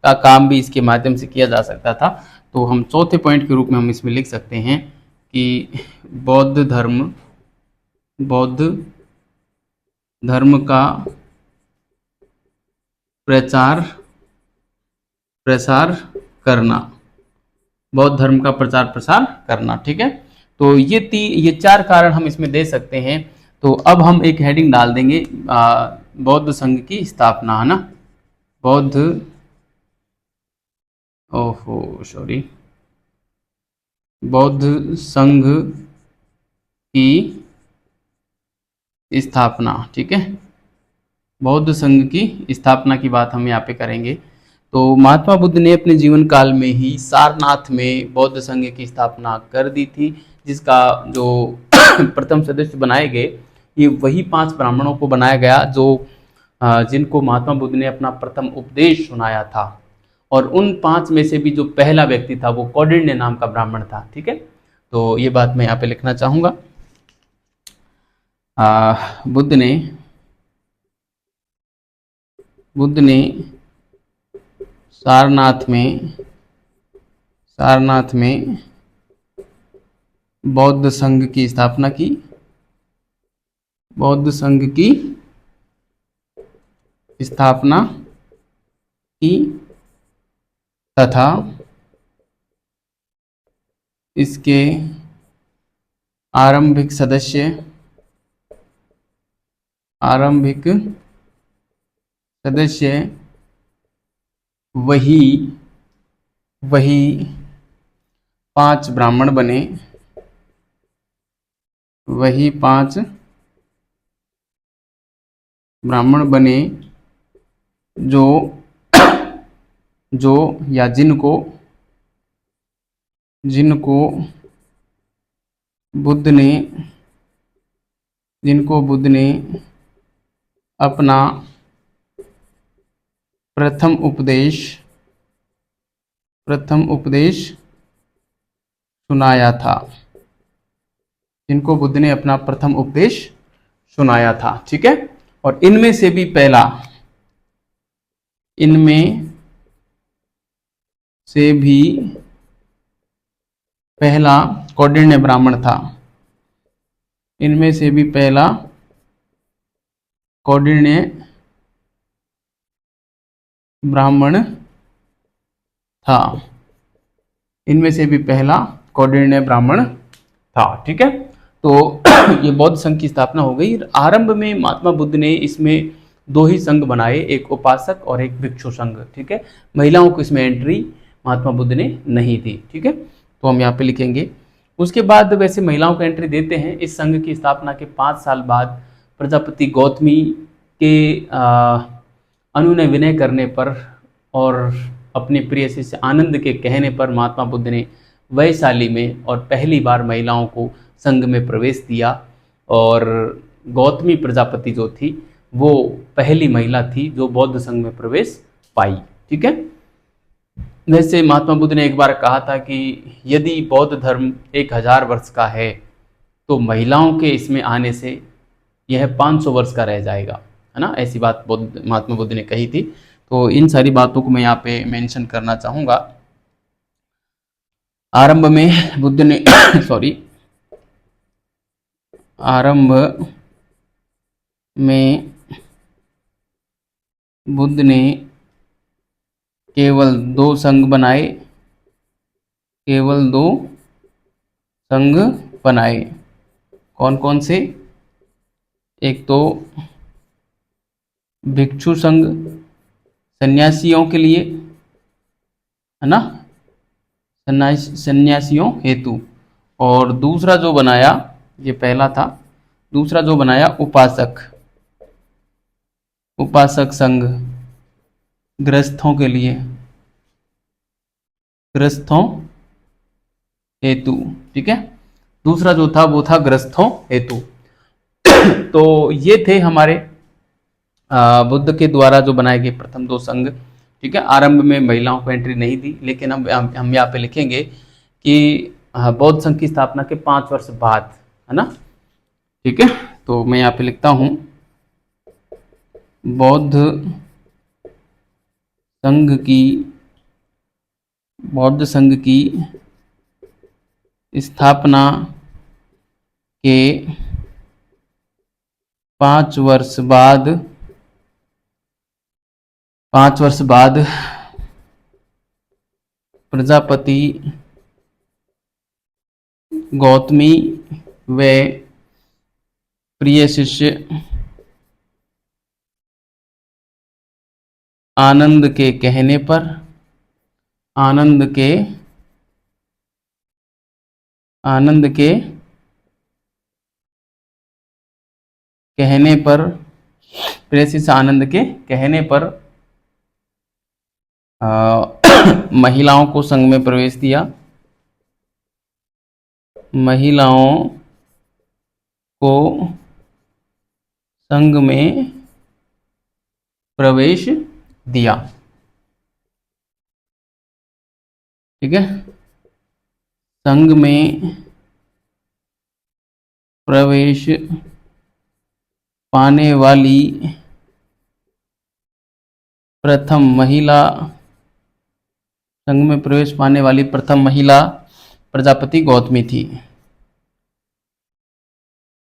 का काम भी इसके माध्यम से किया जा सकता था। तो हम चौथे पॉइंट के रूप में हम इसमें लिख सकते हैं कि बौद्ध धर्म का प्रसार करना, बौद्ध धर्म का प्रचार प्रसार करना। ठीक है, तो ये 4 कारण हम इसमें दे सकते हैं। तो अब हम एक हेडिंग डाल देंगे बौद्ध संघ की स्थापना, है ना। बौद्ध संघ की स्थापना। ठीक है, बौद्ध संघ की स्थापना की बात हम यहाँ पे करेंगे। तो महात्मा बुद्ध ने अपने जीवन काल में ही सारनाथ में बौद्ध संघ की स्थापना कर दी थी, जिसका जो प्रथम सदस्य बनाए गए ये वही 5 ब्राह्मणों को बनाया गया जो जिनको महात्मा बुद्ध ने अपना प्रथम उपदेश सुनाया था। और उन 5 में से भी जो पहला व्यक्ति था वो कौंडिन्य नाम का ब्राह्मण था। ठीक है, तो ये बात मैं यहाँ पे लिखना चाहूँगा। बुद्ध ने बुद्ध ने सारनाथ में बौद्ध संघ की स्थापना की, बौद्ध संघ की स्थापना की तथा इसके आरंभिक सदस्य वही 5 ब्राह्मण बने, वही 5 ब्राह्मण बने जो या जिनको बुद्ध ने अपना प्रथम उपदेश सुनाया था, जिनको बुद्ध ने अपना प्रथम उपदेश सुनाया था। ठीक है, और इनमें से भी पहला कौंडिन्य ब्राह्मण था। इनमें से भी पहला कौंडिन्य ब्राह्मण था। इनमें से भी पहला कौंडिन्य ब्राह्मण था। ठीक है, तो ये बौद्ध संघ की स्थापना हो गई। आरंभ में महात्मा बुद्ध ने इसमें 2 ही संघ बनाए, एक उपासक और एक भिक्षु संघ। ठीक है, महिलाओं को इसमें एंट्री महात्मा बुद्ध ने नहीं दी। ठीक है, तो हम यहाँ पे लिखेंगे। उसके बाद वैसे महिलाओं को एंट्री देते हैं। इस संघ की स्थापना के 5 साल बाद प्रजापति गौतमी के अनुनय विनय करने पर और अपने प्रिय शिष्य आनंद के कहने पर महात्मा बुद्ध ने वैशाली में और पहली बार महिलाओं को संघ में प्रवेश दिया। और गौतमी प्रजापति जो थी वो पहली महिला थी जो बौद्ध संघ में प्रवेश पाई। ठीक है, वैसे महात्मा बुद्ध ने एक बार कहा था कि यदि बौद्ध धर्म 1000 वर्ष का है तो महिलाओं के इसमें आने से यह 500 वर्ष का रह जाएगा, है ना। ऐसी बात महात्मा बुद्ध ने कही थी। तो इन सारी बातों को मैं यहाँ पे मेंशन करना चाहूँगा। आरंभ में बुद्ध ने आरंभ में बुद्ध ने केवल 2 संघ बनाए, केवल 2 संघ बनाए। कौन कौन से? एक तो भिक्षु संघ सन्यासियों के लिए, है ना, सन्यासियों हेतु। और दूसरा जो बनाया, ये पहला था, दूसरा जो बनाया उपासक संघ गृहस्थों के लिए, गृहस्थों हेतु। ठीक है, दूसरा जो था वो था गृहस्थों हेतु। तो ये थे हमारे बुद्ध के द्वारा जो बनाए गए प्रथम 2 संघ। ठीक है, आरंभ में महिलाओं को एंट्री नहीं दी, लेकिन हम यहाँ पे लिखेंगे कि बौद्ध संघ की स्थापना के 5 वर्ष बाद, है ना। ठीक है, तो मैं यहाँ पे लिखता हूँ बौद्ध संघ की स्थापना के 5 वर्ष बाद प्रजापति गौतमी व प्रिय शिष्य आनंद के कहने पर प्रिय शिष्य आनंद के कहने पर महिलाओं को संघ में प्रवेश दिया, महिलाओं को संघ में प्रवेश दिया। ठीक है, संघ में प्रवेश पाने वाली प्रथम महिला, संघ में प्रवेश पाने वाली प्रथम महिला प्रजापति गौतमी थी।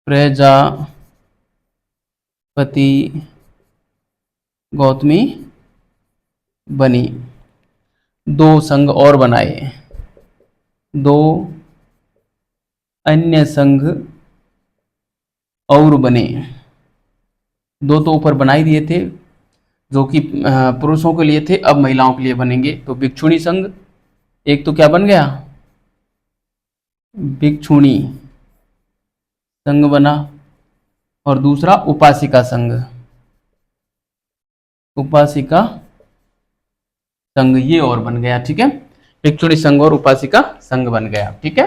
प्रजापति गौतमी बनी। 2 संघ और बनाए, 2 अन्य संघ और बने। 2 तो ऊपर बना ही दिए थे जो कि पुरुषों के लिए थे, अब महिलाओं के लिए बनेंगे। तो भिक्षुणी संघ एक तो क्या बन गया, भिक्षुणी संघ बना, और दूसरा उपासिका संघ, उपासिका संघ ये और बन गया। ठीक है, भिक्षुणी संघ और उपासिका संघ बन गया। ठीक है,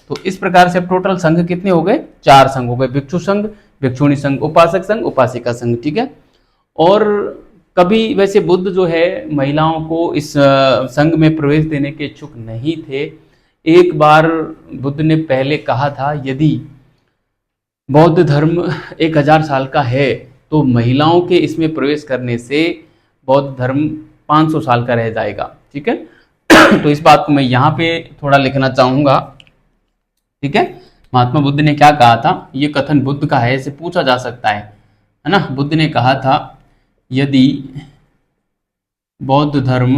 तो इस प्रकार से टोटल संघ कितने हो गए, 4 संघ हो गए, भिक्षु संघ, भिक्षुणी संघ, उपासक संघ, उपासिका संघ। ठीक है, और कभी वैसे बुद्ध जो है महिलाओं को इस संघ में प्रवेश देने के इच्छुक नहीं थे। एक बार बुद्ध ने पहले कहा था यदि बौद्ध धर्म 1000 साल का है तो महिलाओं के इसमें प्रवेश करने से बौद्ध धर्म 500 साल का रह जाएगा। ठीक है, तो इस बात को मैं यहाँ पे थोड़ा लिखना चाहूंगा। ठीक है, महात्मा बुद्ध ने क्या कहा था, ये कथन बुद्ध का है, इसे पूछा जा सकता है ना। बुद्ध ने कहा था यदि बौद्ध धर्म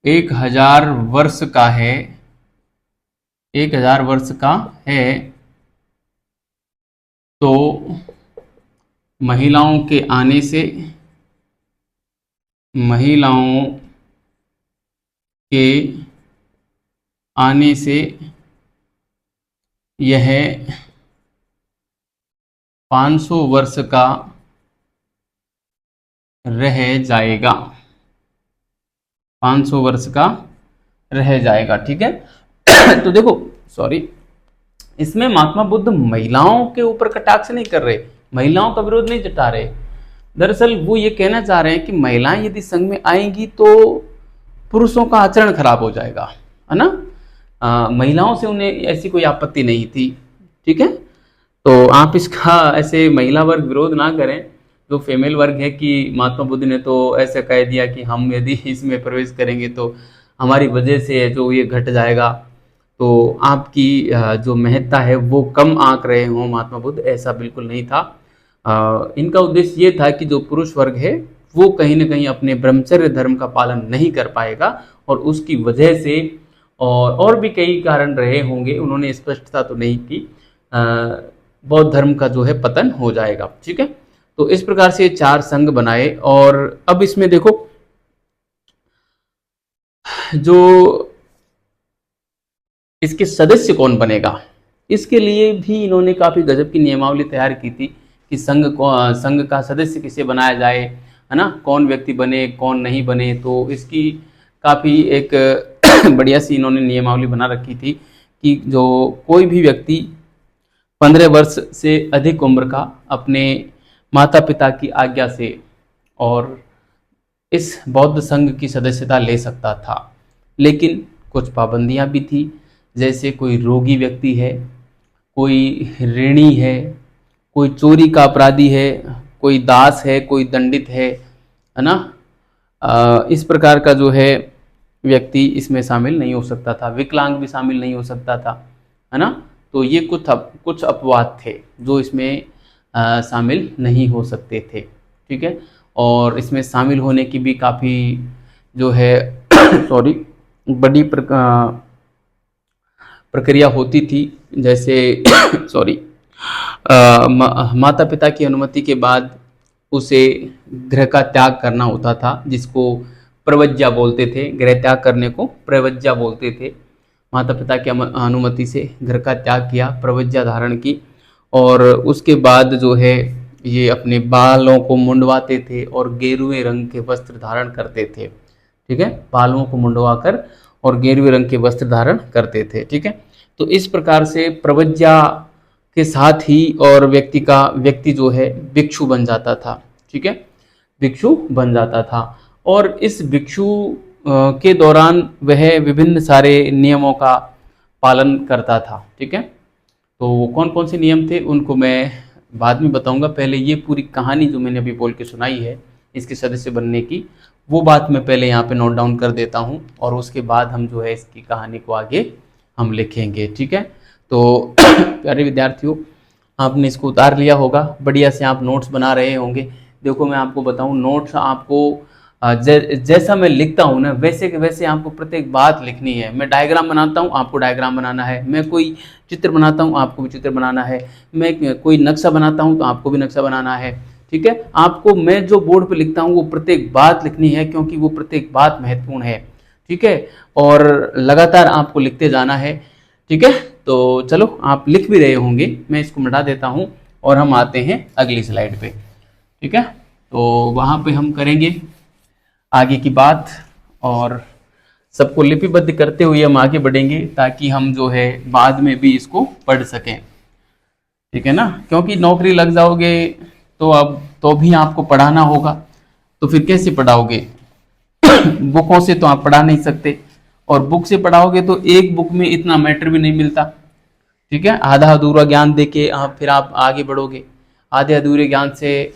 1000 वर्ष का है, 1000 वर्ष का है, तो महिलाओं के आने से, महिलाओं के आने से यह 500 वर्ष का रह जाएगा, 500 वर्ष का रह जाएगा। ठीक है, तो देखो सॉरी, इसमें महात्मा बुद्ध महिलाओं के ऊपर कटाक्ष नहीं कर रहे, महिलाओं का विरोध नहीं जता रहे। दरअसल वो ये कहना चाह रहे हैं कि महिलाएं यदि संघ में आएंगी तो पुरुषों का आचरण खराब हो जाएगा, है ना। महिलाओं से उन्हें ऐसी कोई आपत्ति नहीं थी। ठीक है, तो आप इसका ऐसे महिला वर्ग विरोध ना करें, जो फीमेल वर्ग है कि महात्मा बुद्ध ने तो ऐसा कह दिया कि हम यदि इसमें प्रवेश करेंगे तो हमारी वजह से जो ये घट जाएगा, तो आपकी जो महत्ता है वो कम आंक रहे हों महात्मा बुद्ध, ऐसा बिल्कुल नहीं था। इनका उद्देश्य ये था कि जो पुरुष वर्ग है वो कहीं ना कहीं अपने ब्रह्मचर्य धर्म का पालन नहीं कर पाएगा, और उसकी वजह से और भी कई कारण रहे होंगे, उन्होंने स्पष्टता तो नहीं की, बौद्ध धर्म का जो है पतन हो जाएगा। ठीक है, तो इस प्रकार से 4 संघ बनाए। और अब इसमें देखो जो इसके सदस्य कौन बनेगा, इसके लिए भी इन्होंने काफी गजब की नियमावली तैयार की थी कि संघ का सदस्य किसे बनाया जाए, है ना, कौन व्यक्ति बने कौन नहीं बने। तो इसकी काफी एक बढ़िया सी इन्होंने नियमावली बना रखी थी कि जो कोई भी व्यक्ति 15 वर्ष से अधिक उम्र का अपने माता पिता की आज्ञा से और इस बौद्ध संघ की सदस्यता ले सकता था, लेकिन कुछ पाबंदियां भी थी। जैसे कोई रोगी व्यक्ति है, कोई ऋणी है, कोई चोरी का अपराधी है, कोई दास है, कोई दंडित है ना, इस प्रकार का जो है व्यक्ति इसमें शामिल नहीं हो सकता था। विकलांग भी शामिल नहीं हो सकता था, है ना। तो ये कुछ अपवाद थे जो इसमें शामिल नहीं हो सकते थे। ठीक है, और इसमें शामिल होने की भी काफ़ी जो है सॉरी बड़ी प्रक्रिया होती थी। जैसे सॉरी माता पिता की अनुमति के बाद उसे गृह का त्याग करना होता था, जिसको प्रवज्या बोलते थे। गृह त्याग करने को प्रवज्या बोलते थे। माता पिता की अनुमति से घर का त्याग किया, प्रवज्या धारण की, और उसके बाद जो है ये अपने बालों को मुंडवाते थे और गेरुए रंग के वस्त्र धारण करते थे। ठीक है, बालों को मुंडवाकर और गेरुए रंग के वस्त्र धारण करते थे। ठीक है, तो इस प्रकार से प्रवज्या के साथ ही और व्यक्ति जो है भिक्षु बन जाता था। ठीक है, भिक्षु बन जाता था, और इस भिक्षु के दौरान वह विभिन्न सारे नियमों का पालन करता था। ठीक है, तो वो कौन कौन से नियम थे उनको मैं बाद में बताऊंगा। पहले ये पूरी कहानी जो मैंने अभी बोल के सुनाई है इसके सदस्य बनने की, वो बात मैं पहले यहाँ पे नोट डाउन कर देता हूँ, और उसके बाद हम जो है इसकी कहानी को आगे हम लिखेंगे। ठीक है, तो प्यारे विद्यार्थियों, आपने इसको उतार लिया होगा, बढ़िया से आप नोट्स बना रहे होंगे। देखो मैं आपको बताऊं, नोट्स आपको जैसा मैं लिखता हूँ ना वैसे के वैसे आपको प्रत्येक बात लिखनी है। मैं डायग्राम बनाता हूँ, आपको डायग्राम बनाना है। मैं कोई चित्र बनाता हूँ, आपको भी चित्र बनाना है। मैं कोई नक्शा बनाता हूँ तो आपको भी नक्शा बनाना है। ठीक है, आपको मैं जो बोर्ड पे लिखता हूँ वो प्रत्येक बात लिखनी है, क्योंकि वो प्रत्येक बात महत्वपूर्ण है। ठीक है, और लगातार आपको लिखते जाना है। ठीक है, तो चलो आप लिख भी रहे होंगे, मैं इसको मिटा देता हूँ और हम आते हैं अगली स्लाइड पे। ठीक है, तो वहाँ पे हम करेंगे आगे की बात, और सबको लिपिबद्ध करते हुए हम आगे बढ़ेंगे ताकि हम जो है बाद में भी इसको पढ़ सकें। ठीक है ना, क्योंकि नौकरी लग जाओगे तो अब तो भी आपको पढ़ाना होगा, तो फिर कैसे पढ़ाओगे? बुकों से तो आप पढ़ा नहीं सकते, और बुक से पढ़ाओगे तो एक बुक में इतना मैटर भी नहीं मिलता। ठीक है, आधा अधूरा ज्ञान देके आप फिर आप आगे बढ़ोगे। आधे अधूरे ज्ञान से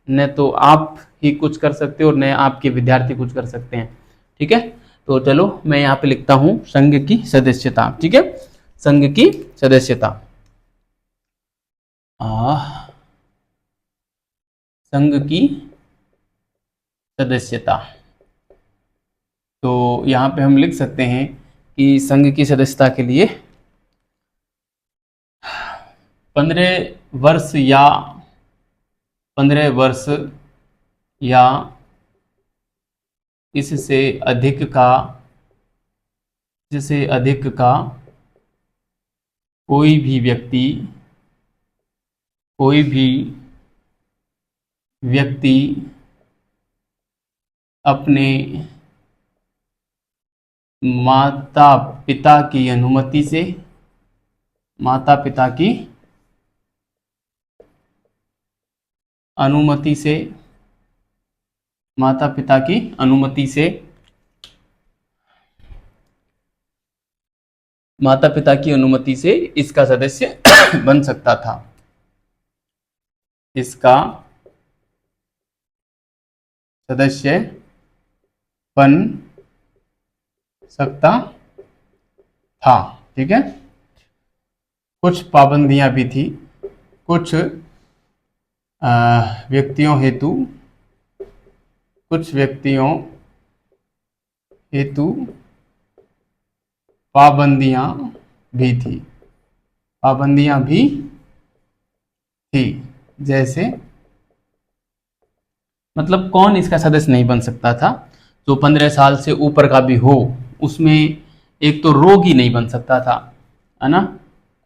न तो आप ही कुछ कर सकते हो और न आपके विद्यार्थी कुछ कर सकते हैं। ठीक है, तो चलो मैं यहाँ पे लिखता हूँ संघ की सदस्यता। ठीक है, संघ की सदस्यता, संघ की सदस्यता। तो यहाँ पे हम लिख सकते हैं कि संघ की सदस्यता के लिए 15 वर्ष या 15 वर्ष या इससे अधिक का कोई भी व्यक्ति अपने माता पिता की अनुमति से माता पिता की अनुमति से इसका सदस्य बन सकता था। इसका सदस्य बन सकता था। ठीक है, कुछ पाबंदियां भी थी, कुछ व्यक्तियों हेतु पाबंदियां भी थी। जैसे मतलब कौन इसका सदस्य नहीं बन सकता था? जो 15 साल से ऊपर का भी हो। उसमें एक तो रोगी नहीं बन सकता था, है ना,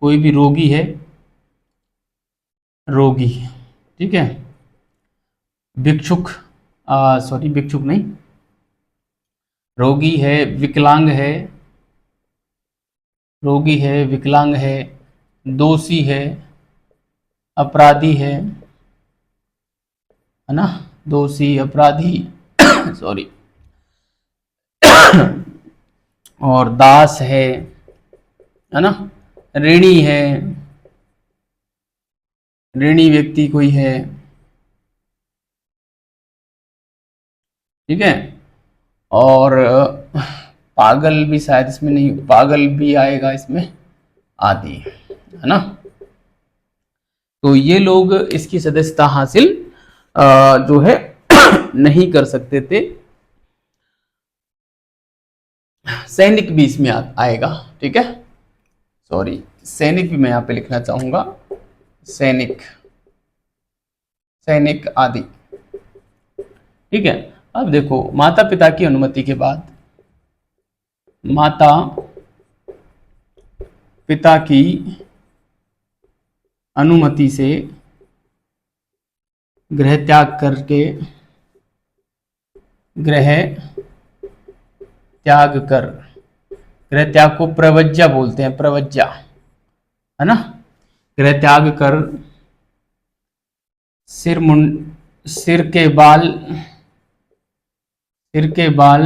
कोई भी रोगी है, रोगी। ठीक है, भिक्षुक, सॉरी भिक्षुक नहीं, रोगी है, विकलांग है, दोषी है, अपराधी है ना, दोषी, अपराधी सॉरी, और दास है ना, ऋणी है, ऋणी व्यक्ति कोई है। ठीक है, और पागल भी शायद इसमें नहीं, पागल भी आएगा इसमें, आदि, है ना। तो ये लोग इसकी सदस्यता हासिल जो है नहीं कर सकते थे। सैनिक भी इसमें आएगा। ठीक है, सॉरी, सैनिक भी मैं यहाँ पे लिखना चाहूंगा, सैनिक आदि। ठीक है, अब देखो, माता पिता की अनुमति के बाद, माता पिता की अनुमति से गृह त्याग कर, गृह त्याग को प्रवज्या बोलते हैं, प्रवज्या, है ना। गृह त्याग कर सिर के बाल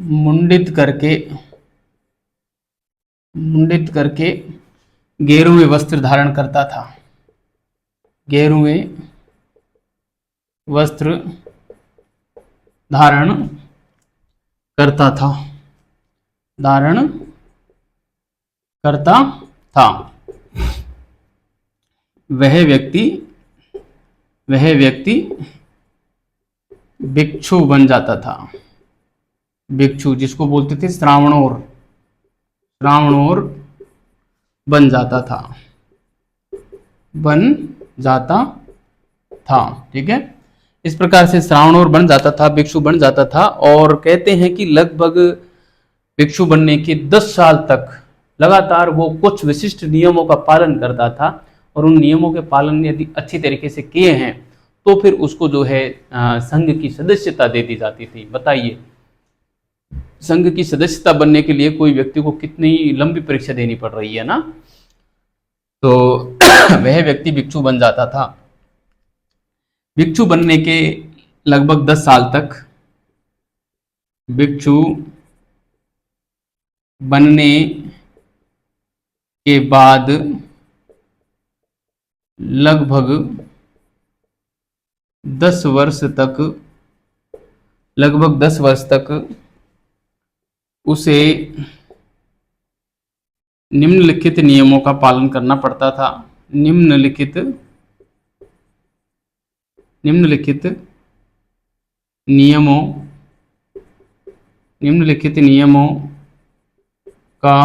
मुंडित करके गेरुए वस्त्र धारण करता था। गेरुए वस्त्र धारण करता था, धारण करता था। वह व्यक्ति भिक्षु बन जाता था। भिक्षु जिसको बोलते थे श्रावणोर, श्रावणोर बन जाता था, बन जाता था। ठीक है, इस प्रकार से श्रावणोर बन जाता था, भिक्षु बन जाता था। और कहते हैं कि लगभग भिक्षु बनने के 10 साल तक लगातार वो कुछ विशिष्ट नियमों का पालन करता था, और उन नियमों के पालन यदि अच्छी तरीके से किए हैं तो फिर उसको जो है संघ की सदस्यता दे दी जाती थी। बताइए, संघ की सदस्यता बनने के लिए कोई व्यक्ति को कितनी लंबी परीक्षा देनी पड़ रही है ना। तो वह व्यक्ति भिक्षु बन जाता था। भिक्षु बनने के लगभग 10 साल तक, भिक्षु बनने के बाद लगभग 10 वर्ष तक, लगभग 10 वर्ष तक उसे निम्नलिखित नियमों का पालन करना पड़ता था। निम्नलिखित नियमों का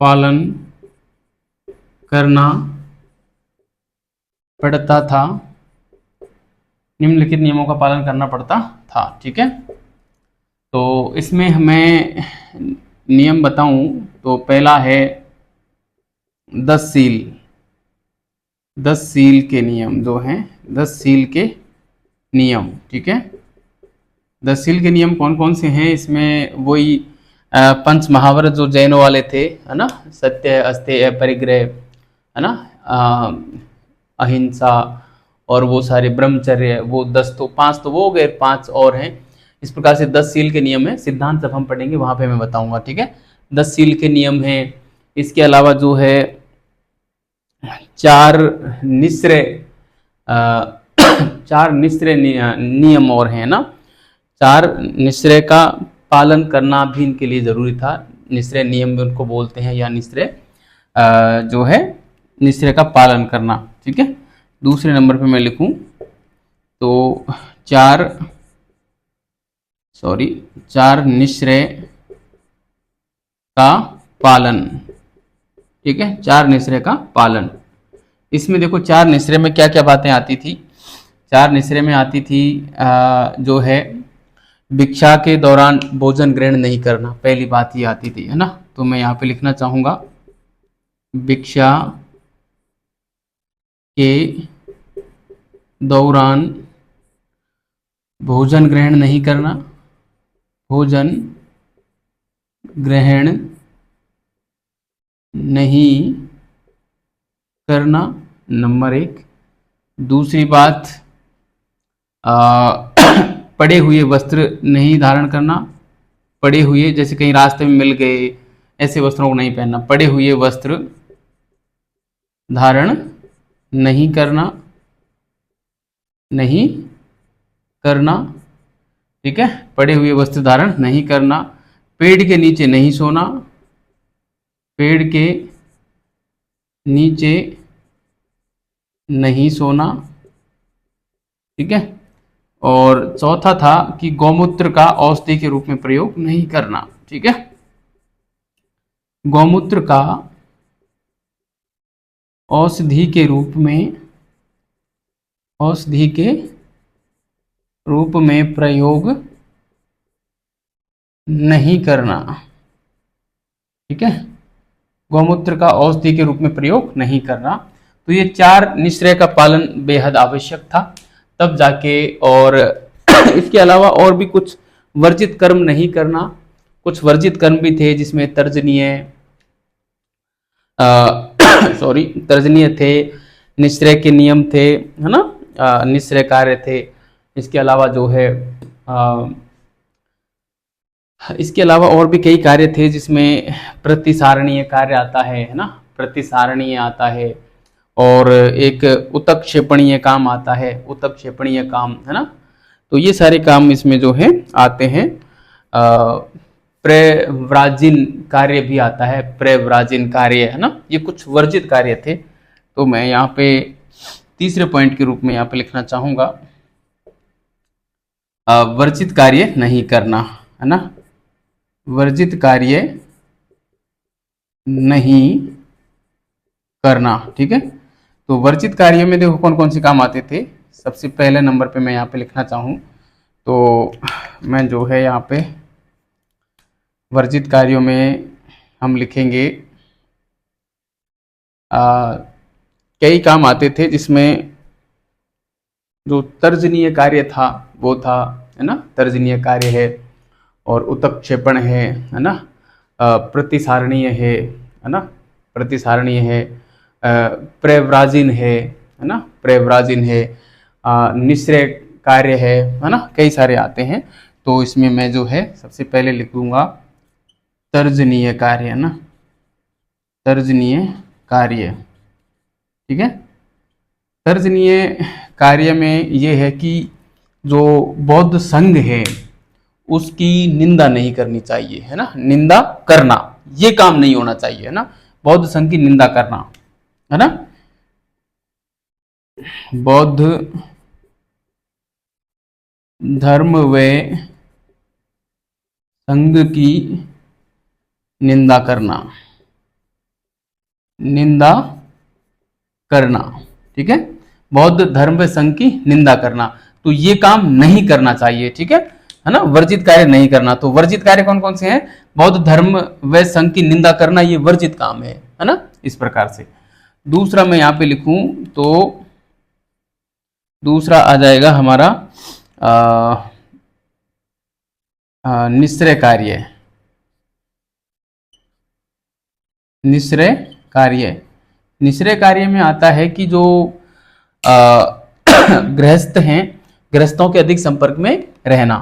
पालन करना पड़ता था। निम्नलिखित नियमों का पालन करना पड़ता था। ठीक है, तो इसमें हमें नियम बताऊं तो पहला है 10 सील। 10 सील के नियम जो हैं, 10 सील के नियम। ठीक है, 10 सील के नियम कौन कौन से हैं? इसमें वही पंच महाव्रत जो जैनों वाले थे, है ना, सत्य, अस्तेय, परिग्रह, है ना, अहिंसा, और वो सारे ब्रह्मचर्य, वो 10 तो 5 तो वो हो गए, 5 और हैं। इस प्रकार से 10 सील के नियम है। सिद्धांत जब हम पढ़ेंगे वहां पे मैं बताऊंगा। ठीक है, 10 सील के नियम हैं। इसके अलावा जो है 4 निश्चय नियम और हैं ना। 4 निश्चय का पालन करना भी इनके लिए जरूरी था। निश्चय नियम भी उनको बोलते हैं, या निश्चय जो है निश्चय का पालन करना। ठीक है, दूसरे नंबर पे मैं लिखूं तो 4 निश्चय का पालन। ठीक है, 4 निश्चय का पालन। इसमें देखो 4 निश्चय में क्या क्या बातें आती थी। 4 निश्चय में आती थी जो है भिक्षा के दौरान भोजन ग्रहण नहीं करना, पहली बात ये आती थी, है ना। तो मैं यहाँ पे लिखना चाहूंगा भिक्षा के दौरान भोजन ग्रहण नहीं करना, भोजन ग्रहण नहीं करना, नंबर 1। दूसरी बात पड़े हुए वस्त्र नहीं धारण करना। पड़े हुए, जैसे कहीं रास्ते में मिल गए, ऐसे वस्त्रों को नहीं पहनना। पड़े हुए वस्त्र धारण नहीं करना, नहीं करना। ठीक है, पड़े हुए वस्त्र धारण नहीं करना। पेड़ के नीचे नहीं सोना, पेड़ के नीचे नहीं सोना। ठीक है, और चौथा था कि गौमूत्र का औषधि के रूप में प्रयोग नहीं करना। ठीक है, गौमूत्र का औषधि के रूप में प्रयोग नहीं करना। ठीक है, गौमूत्र का औषधि के रूप में प्रयोग नहीं करना। तो ये 4 निश्चय का पालन बेहद आवश्यक था, तब जाके। और इसके अलावा और भी कुछ वर्जित कर्म नहीं करना। कुछ वर्जित कर्म भी थे जिसमें तर्जनीय तर्जनीय थे, निश्चय के नियम थे, है ना, निश्चय कार्य थे। इसके अलावा जो है इसके अलावा और भी कई कार्य थे जिसमें प्रतिसारणीय कार्य आता है ना, प्रतिसारणीय आता है। और एक उत्क्षेपणीय काम आता है, उत्क्षेपणीय काम, है ना। तो ये सारे काम इसमें जो है आते हैं। प्रव्राजीन कार्य भी आता है, प्रव्राजीन कार्य, है ना। ये कुछ वर्जित कार्य थे। तो मैं यहाँ पे तीसरे पॉइंट के रूप में यहाँ पे लिखना चाहूंगा, वर्जित कार्य नहीं करना, है ना। वर्जित कार्य नहीं करना, ठीक है। तो वर्जित कार्य में देखो कौन कौन से काम आते थे। सबसे पहले नंबर पे मैं यहाँ पे लिखना चाहूँ तो मैं जो है यहाँ पे वर्जित कार्यों में हम लिखेंगे कई काम आते थे, जिसमें जो तर्जनीय कार्य था वो था, है ना। तर्जनीय कार्य है, और उत्क्षेपण है ना। प्रतिसारणीय है ना। प्रतिसारणीय है, प्रव्राजीन है ना। प्रव्राजीन है, निश्चय कार्य है ना। कई सारे आते हैं। तो इसमें मैं जो है सबसे पहले लिखूंगा तर्जनीय कार्य, है ना। तर्जनीय कार्य, ठीक है। तर्जनीय कार्य में ये है कि जो बौद्ध संघ है उसकी निंदा नहीं करनी चाहिए, है ना। निंदा करना ये काम नहीं होना चाहिए, है ना। बौद्ध संघ की निंदा करना, है ना। बौद्ध धर्म व संघ की निंदा करना, निंदा करना, ठीक है। बौद्ध धर्म व संघ की निंदा करना, तो ये काम नहीं करना चाहिए, ठीक है ना। वर्जित कार्य नहीं करना। तो वर्जित कार्य कौन कौन से हैं? बौद्ध धर्म व संघ की निंदा करना, ये वर्जित काम है ना। इस प्रकार से दूसरा मैं यहां पे लिखूं तो दूसरा आ जाएगा हमारा निश्चय कार्य। निश्चय कार्य, निश्चय कार्य में आता है कि जो गृहस्थ हैं, गृहस्थों के अधिक संपर्क में रहना,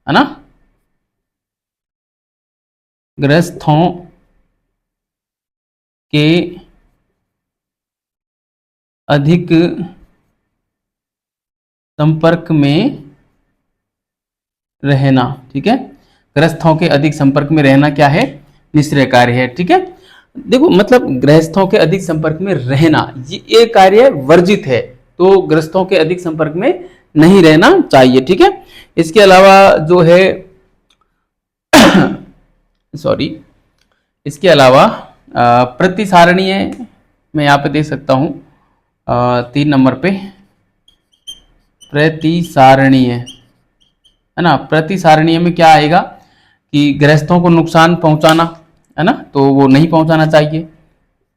है ना। गृहस्थों के अधिक संपर्क में रहना, ठीक है। गृहस्थों के अधिक संपर्क में रहना क्या है? निश्चय कार्य है, ठीक है। देखो मतलब गृहस्थों के अधिक संपर्क में रहना ये कार्य वर्जित है, तो गृहस्थों के अधिक संपर्क में नहीं रहना चाहिए, ठीक है। इसके अलावा जो है सॉरी, इसके अलावा प्रतिसारणीय मैं यहाँ पे देख सकता हूँ 3 नंबर पे प्रतिसारणीय, है ना। प्रतिसारणीय में क्या आएगा कि गृहस्थों को नुकसान पहुंचाना, है ना, तो वो नहीं पहुंचाना चाहिए।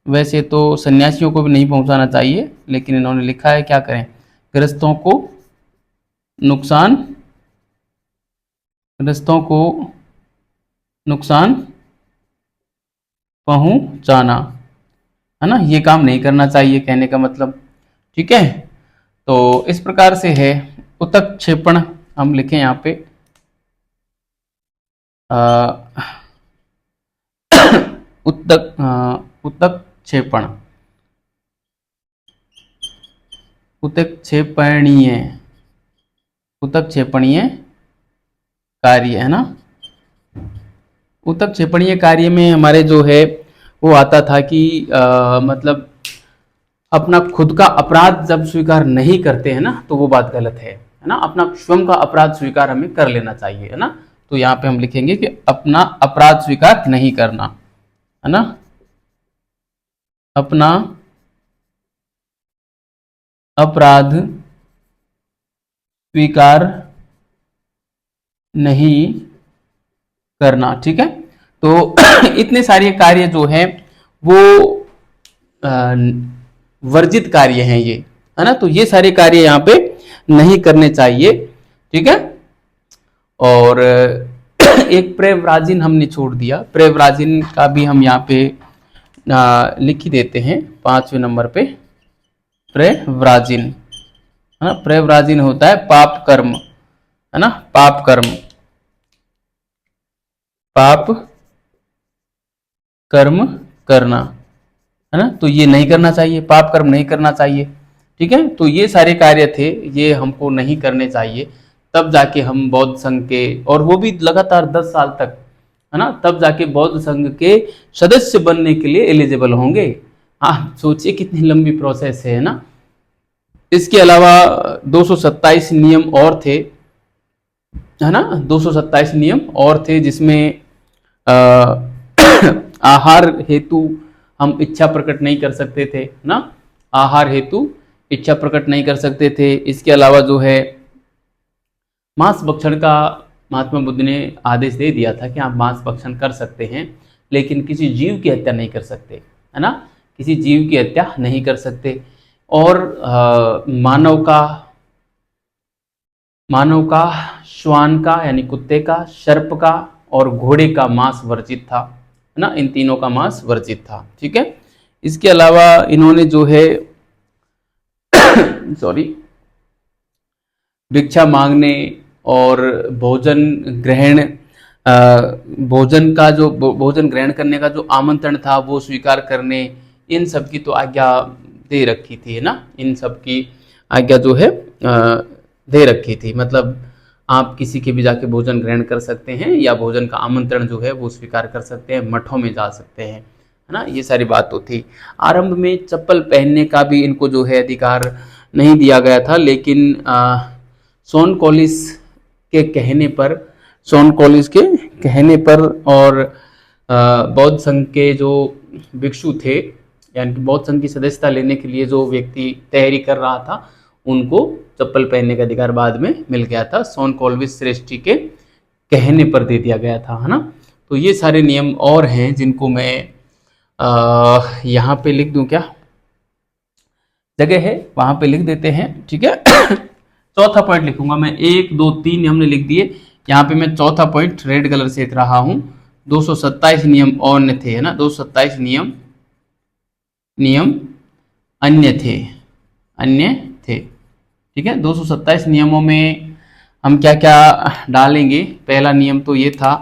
वैसे तो सन्यासियों को भी नहीं पहुंचाना चाहिए, लेकिन इन्होंने लिखा है क्या करें, गृहस्थों को नुकसान, गृहस्थों को नुकसान पहुंचाना, है ना, ये काम नहीं करना चाहिए कहने का मतलब, ठीक है। तो इस प्रकार से है। उत्क्षेपण हम लिखें यहाँ पे उत्क्षेपण, उत्क्षेपणीय, उत्क्षेपणीय कार्य, है ना। उत्क्षेपणीय कार्य में हमारे जो है वो आता था कि मतलब अपना खुद का अपराध जब स्वीकार नहीं करते हैं ना, तो वो बात गलत है ना। अपना स्वयं का अपराध स्वीकार हमें कर लेना चाहिए, है ना। तो यहाँ पे हम लिखेंगे कि अपना अपराध स्वीकार नहीं करना, है ना। अपना अपराध स्वीकार नहीं करना, ठीक है। तो इतने सारे कार्य जो है वो वर्जित कार्य हैं ये, है ना। तो ये सारे कार्य यहाँ पे नहीं करने चाहिए, ठीक है। और एक प्रव्राजीन हमने छोड़ दिया, प्रव्राजीन का भी हम यहाँ पे लिख ही देते हैं 5वें नंबर पे। प्रव्राजीन, है ना। प्रव्राजीन होता है पाप कर्म, है ना। पाप कर्म, पाप कर्म करना, है ना, तो ये नहीं करना चाहिए, पाप कर्म नहीं करना चाहिए। ठीक है, तो ये सारे कार्य थे, ये हमको नहीं करने चाहिए, तब जाके हम बौद्ध संघ के, और वो भी लगातार 10 साल तक, है ना, तब जाके बौद्ध संघ के सदस्य बनने के लिए एलिजिबल होंगे। हाँ, सोचिए कितनी लंबी प्रोसेस है ना। इसके अलावा 227 नियम और थे, है ना, 227 नियम और थे, जिसमें अ, आहार हेतु हम इच्छा प्रकट नहीं कर सकते थे ना, आहार हेतु इच्छा प्रकट नहीं कर सकते थे। इसके अलावा जो है मांस भक्षण का महात्मा बुद्ध ने आदेश दे दिया था कि आप मांस भक्षण कर सकते हैं, लेकिन किसी जीव की हत्या नहीं कर सकते, है ना, किसी जीव की हत्या नहीं कर सकते। और मानव का, श्वान का यानी कुत्ते का, सर्प का और घोड़े का मांस वर्जित था, है ना, इन तीनों का मांस वर्जित था। ठीक है, इसके अलावा इन्होंने जो है सॉरी, भिक्षा मांगने और भोजन ग्रहण, भोजन का जो भोजन ग्रहण करने का जो आमंत्रण था वो स्वीकार करने, इन सब की तो आज्ञा दे रखी थी, है ना, इन सब की आज्ञा जो है दे रखी थी। मतलब आप किसी के भी जाके भोजन ग्रहण कर सकते हैं, या भोजन का आमंत्रण जो है वो स्वीकार कर सकते हैं, मठों में जा सकते हैं, है ना, ये सारी बात तो थी। आरंभ में चप्पल पहनने का भी इनको जो है अधिकार नहीं दिया गया था, लेकिन सोन कॉलिस के कहने पर, सोन कॉलिस के कहने पर और बौद्ध संघ के जो भिक्षु थे, यानी कि बौद्ध संघ की सदस्यता लेने के लिए जो व्यक्ति तैयारी कर रहा था, उनको चप्पल पहनने का अधिकार बाद में मिल गया था, सोन कॉल्विस श्रेष्ठी के कहने पर दे दिया गया था, है ना। तो ये सारे नियम और हैं जिनको मैं यहाँ पे लिख दूं, क्या जगह है वहां पे लिख देते हैं। ठीक है, चौथा पॉइंट लिखूंगा मैं, 1 2 3 हमने लिख दिए, यहाँ पे मैं चौथा पॉइंट रेड कलर से लिख रहा हूँ। 227 नियम और थे, है ना, 227 नियम अन्य थे, अन्य थे। ठीक है, 227 नियमों में हम क्या क्या डालेंगे। पहला नियम तो ये था,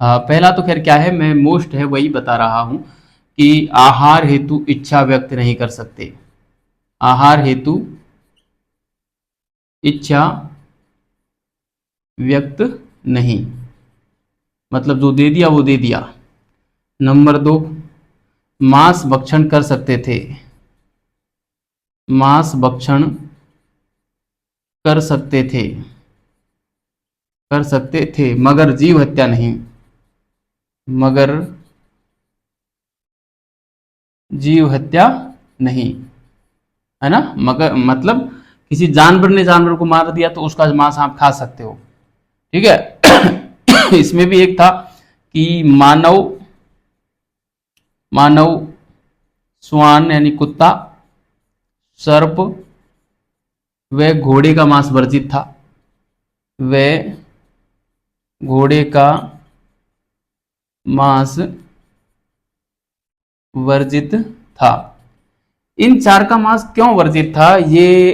पहला तो खैर क्या है, मैं मोस्ट है वही बता रहा हूं कि आहार हेतु इच्छा व्यक्त नहीं कर सकते, आहार हेतु इच्छा व्यक्त नहीं, मतलब जो दे दिया वो दे दिया। नंबर 2, मांस भक्षण कर सकते थे, मांस भक्षण कर सकते थे, कर सकते थे, मगर जीव हत्या नहीं, मगर जीव हत्या नहीं, है ना, मगर मतलब किसी जानवर ने जानवर को मार दिया तो उसका मांस आप खा सकते हो। ठीक है, इसमें भी एक था कि मानव, श्वान यानी कुत्ता, सर्प व घोड़े का मांस वर्जित था, व घोड़े का मांस वर्जित था। इन चार का मांस क्यों वर्जित था, ये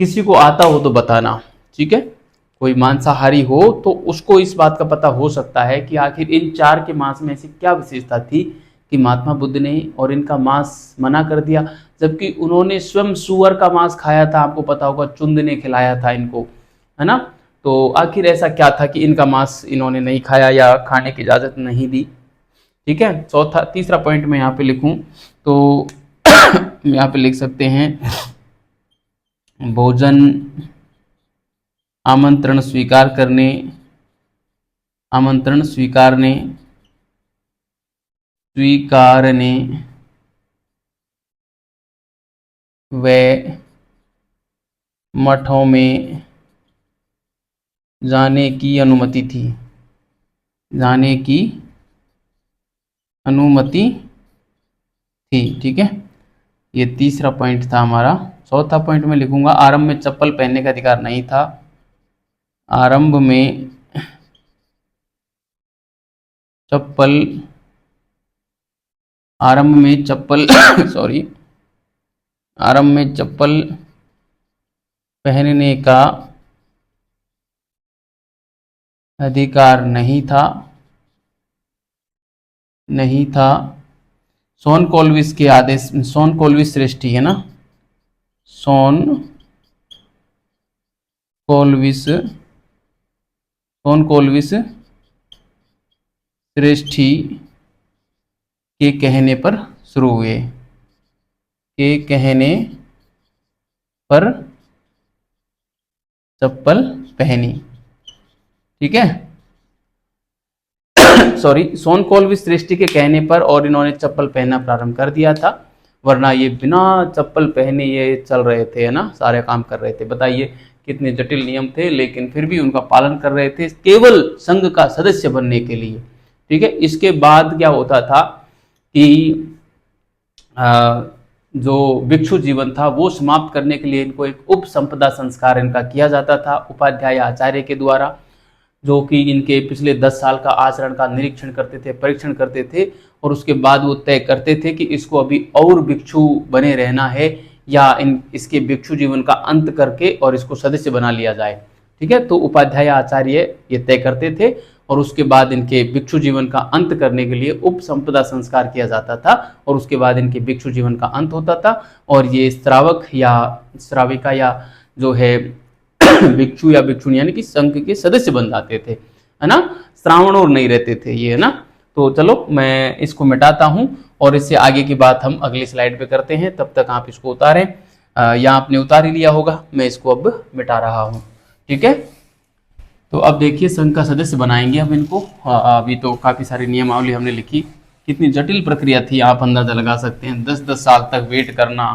किसी को आता हो तो बताना। ठीक है, कोई मांसाहारी हो तो उसको इस बात का पता हो सकता है कि आखिर इन चार के मांस में ऐसी क्या विशेषता थी कि महात्मा बुद्ध ने और इनका मांस मना कर दिया, जबकि उन्होंने स्वयं सुअर का मांस खाया था, आपको पता होगा, चुंद ने खिलाया था इनको, है ना। तो आखिर ऐसा क्या था कि इनका मांस इन्होंने नहीं खाया या खाने की इजाजत नहीं दी। ठीक है, तीसरा पॉइंट मैं यहाँ पे लिखूं तो यहाँ पे लिख सकते हैं, भोजन आमंत्रण स्वीकारने व मठों में जाने की अनुमति थी, जाने की अनुमति थी। ठीक है, ये तीसरा पॉइंट था हमारा। चौथा पॉइंट में लिखूंगा, आरंभ में चप्पल पहनने का अधिकार नहीं था, आरंभ में चप्पल सॉरी, आरंभ में चप्पल पहनने का अधिकार नहीं था, सोन कोलविस के आदेश, सोन कोलविस श्रेष्ठी है ना, सोन कोलविस, सोन कोलविस श्रेष्ठी के कहने पर शुरू हुए, के कहने पर चप्पल पहनी। ठीक है, सॉरी, सोन कोलविस श्रेष्ठी के कहने पर और इन्होंने चप्पल पहनना प्रारंभ कर दिया था, वरना ये बिना चप्पल पहने ये चल रहे थे, है ना, सारे काम कर रहे थे। बताइए कितने जटिल नियम थे, लेकिन फिर भी उनका पालन कर रहे थे केवल संघ का सदस्य बनने के लिए। ठीक है, इसके बाद क्या होता था कि जो भिक्षु जीवन था वो समाप्त करने के लिए इनको एक उपसंपदा संस्कार इनका किया जाता था उपाध्याय आचार्य के द्वारा, जो कि इनके पिछले 10 साल का आचरण का निरीक्षण करते थे, परीक्षण करते थे, और उसके बाद वो तय करते थे कि इसको अभी और भिक्षु बने रहना है या इसके भिक्षु जीवन का अंत करके और इसको सदस्य बना लिया जाए। ठीक है, तो उपाध्याय आचार्य ये तय करते थे और उसके बाद इनके भिक्षु जीवन का अंत करने के लिए उपसंपदा संस्कार किया जाता था और उसके बाद इनके भिक्षु जीवन का अंत होता था और ये श्रावक या श्राविका या जो है भिक्षु या भिक्षुणी यानी कि संघ के सदस्य बन जाते थे, है ना, श्रावण और नहीं रहते थे ये, है ना। तो चलो मैं इसको मिटाता हूं और इससे आगे की बात हम अगली स्लाइड पे करते हैं, तब तक आप इसको उतारें, या आपने उतार ही लिया होगा, मैं इसको अब मिटा रहा हूं। ठीक है, तो अब देखिए संघ का सदस्य बनाएंगे हम इनको। अभी तो काफ़ी सारी नियमावली हमने लिखी, कितनी जटिल प्रक्रिया थी आप अंदाजा लगा सकते हैं। 10-10 साल तक वेट करना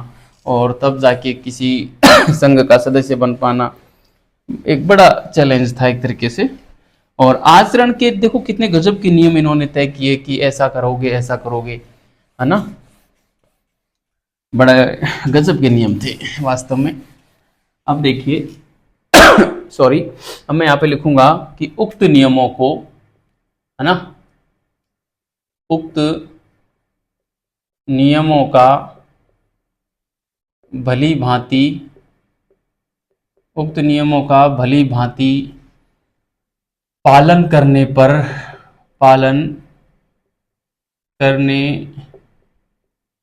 और तब जाके किसी संघ का सदस्य बन पाना एक बड़ा चैलेंज था एक तरीके से। और आचरण के देखो कितने गजब के नियम इन्होंने तय किए कि ऐसा करोगे ऐसा करोगे, है ना, बड़ा गजब के नियम थे वास्तव में। अब देखिए सॉरी, अब मैं यहाँ पे लिखूंगा कि उक्त नियमों को, है ना, उक्त नियमों का भली भांति, उक्त नियमों का भली भांति पालन करने पर, पालन करने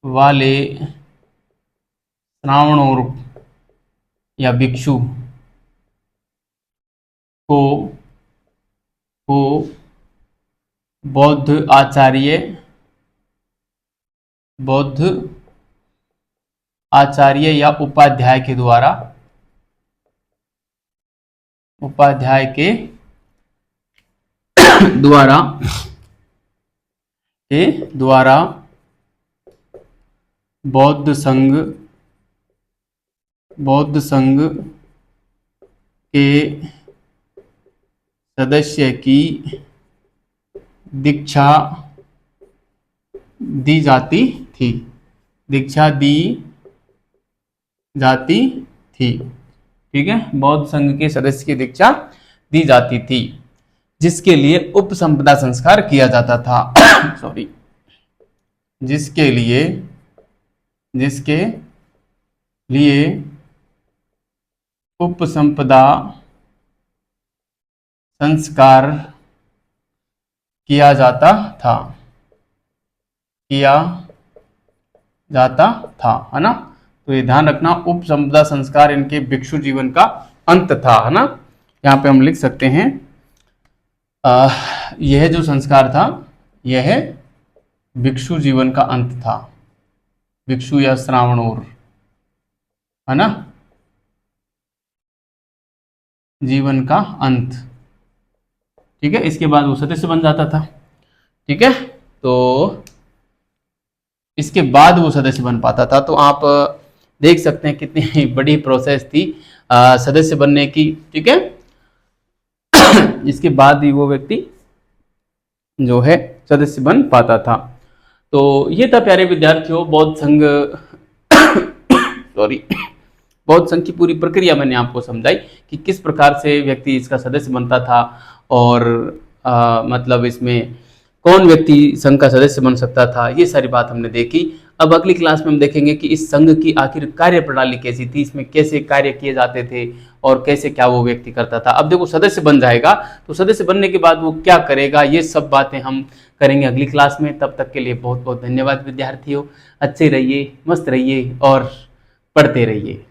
वाले श्रावणों या भिक्षु को बौद्ध आचार्य या उपाध्याय के द्वारा बौद्ध संघ के सदस्य की दीक्षा दी जाती थी, ठीक है, बौद्ध संघ के सदस्य की दीक्षा दी जाती थी, जिसके लिए उपसंपदा संस्कार किया जाता था सॉरी, जिसके लिए उपसंपदा संस्कार किया जाता था, है ना। तो ये ध्यान रखना, उपसंपदा संस्कार इनके भिक्षु जीवन का अंत था, है ना। यहाँ पे हम लिख सकते हैं यह जो संस्कार था यह भिक्षु जीवन का अंत था, भिक्षु या श्रावणोर, है ना, जीवन का अंत। ठीक है, इसके बाद वो सदस्य बन जाता था। ठीक है, तो इसके बाद वो सदस्य बन पाता था। तो आप देख सकते हैं कितनी बड़ी प्रोसेस थी सदस्य बनने की। ठीक है, इसके बाद ही वो व्यक्ति जो है सदस्य बन पाता था। तो ये था प्यारे विद्यार्थियों बौद्ध संघ सॉरी बौद्ध संघ की पूरी प्रक्रिया मैंने आपको समझाई कि किस प्रकार से व्यक्ति इसका सदस्य बनता था और मतलब इसमें कौन व्यक्ति संघ का सदस्य बन सकता था, ये सारी बात हमने देखी। अब अगली क्लास में हम देखेंगे कि इस संघ की आखिर कार्य प्रणाली कैसी थी, इसमें कैसे कार्य किए जाते थे और कैसे क्या वो व्यक्ति करता था। अब देखो सदस्य बन जाएगा तो सदस्य बनने के बाद वो क्या करेगा, ये सब बातें हम करेंगे अगली क्लास में। तब तक के लिए बहुत बहुत धन्यवाद विद्यार्थियों। अच्छे रहिए, मस्त रहिए और पढ़ते रहिए।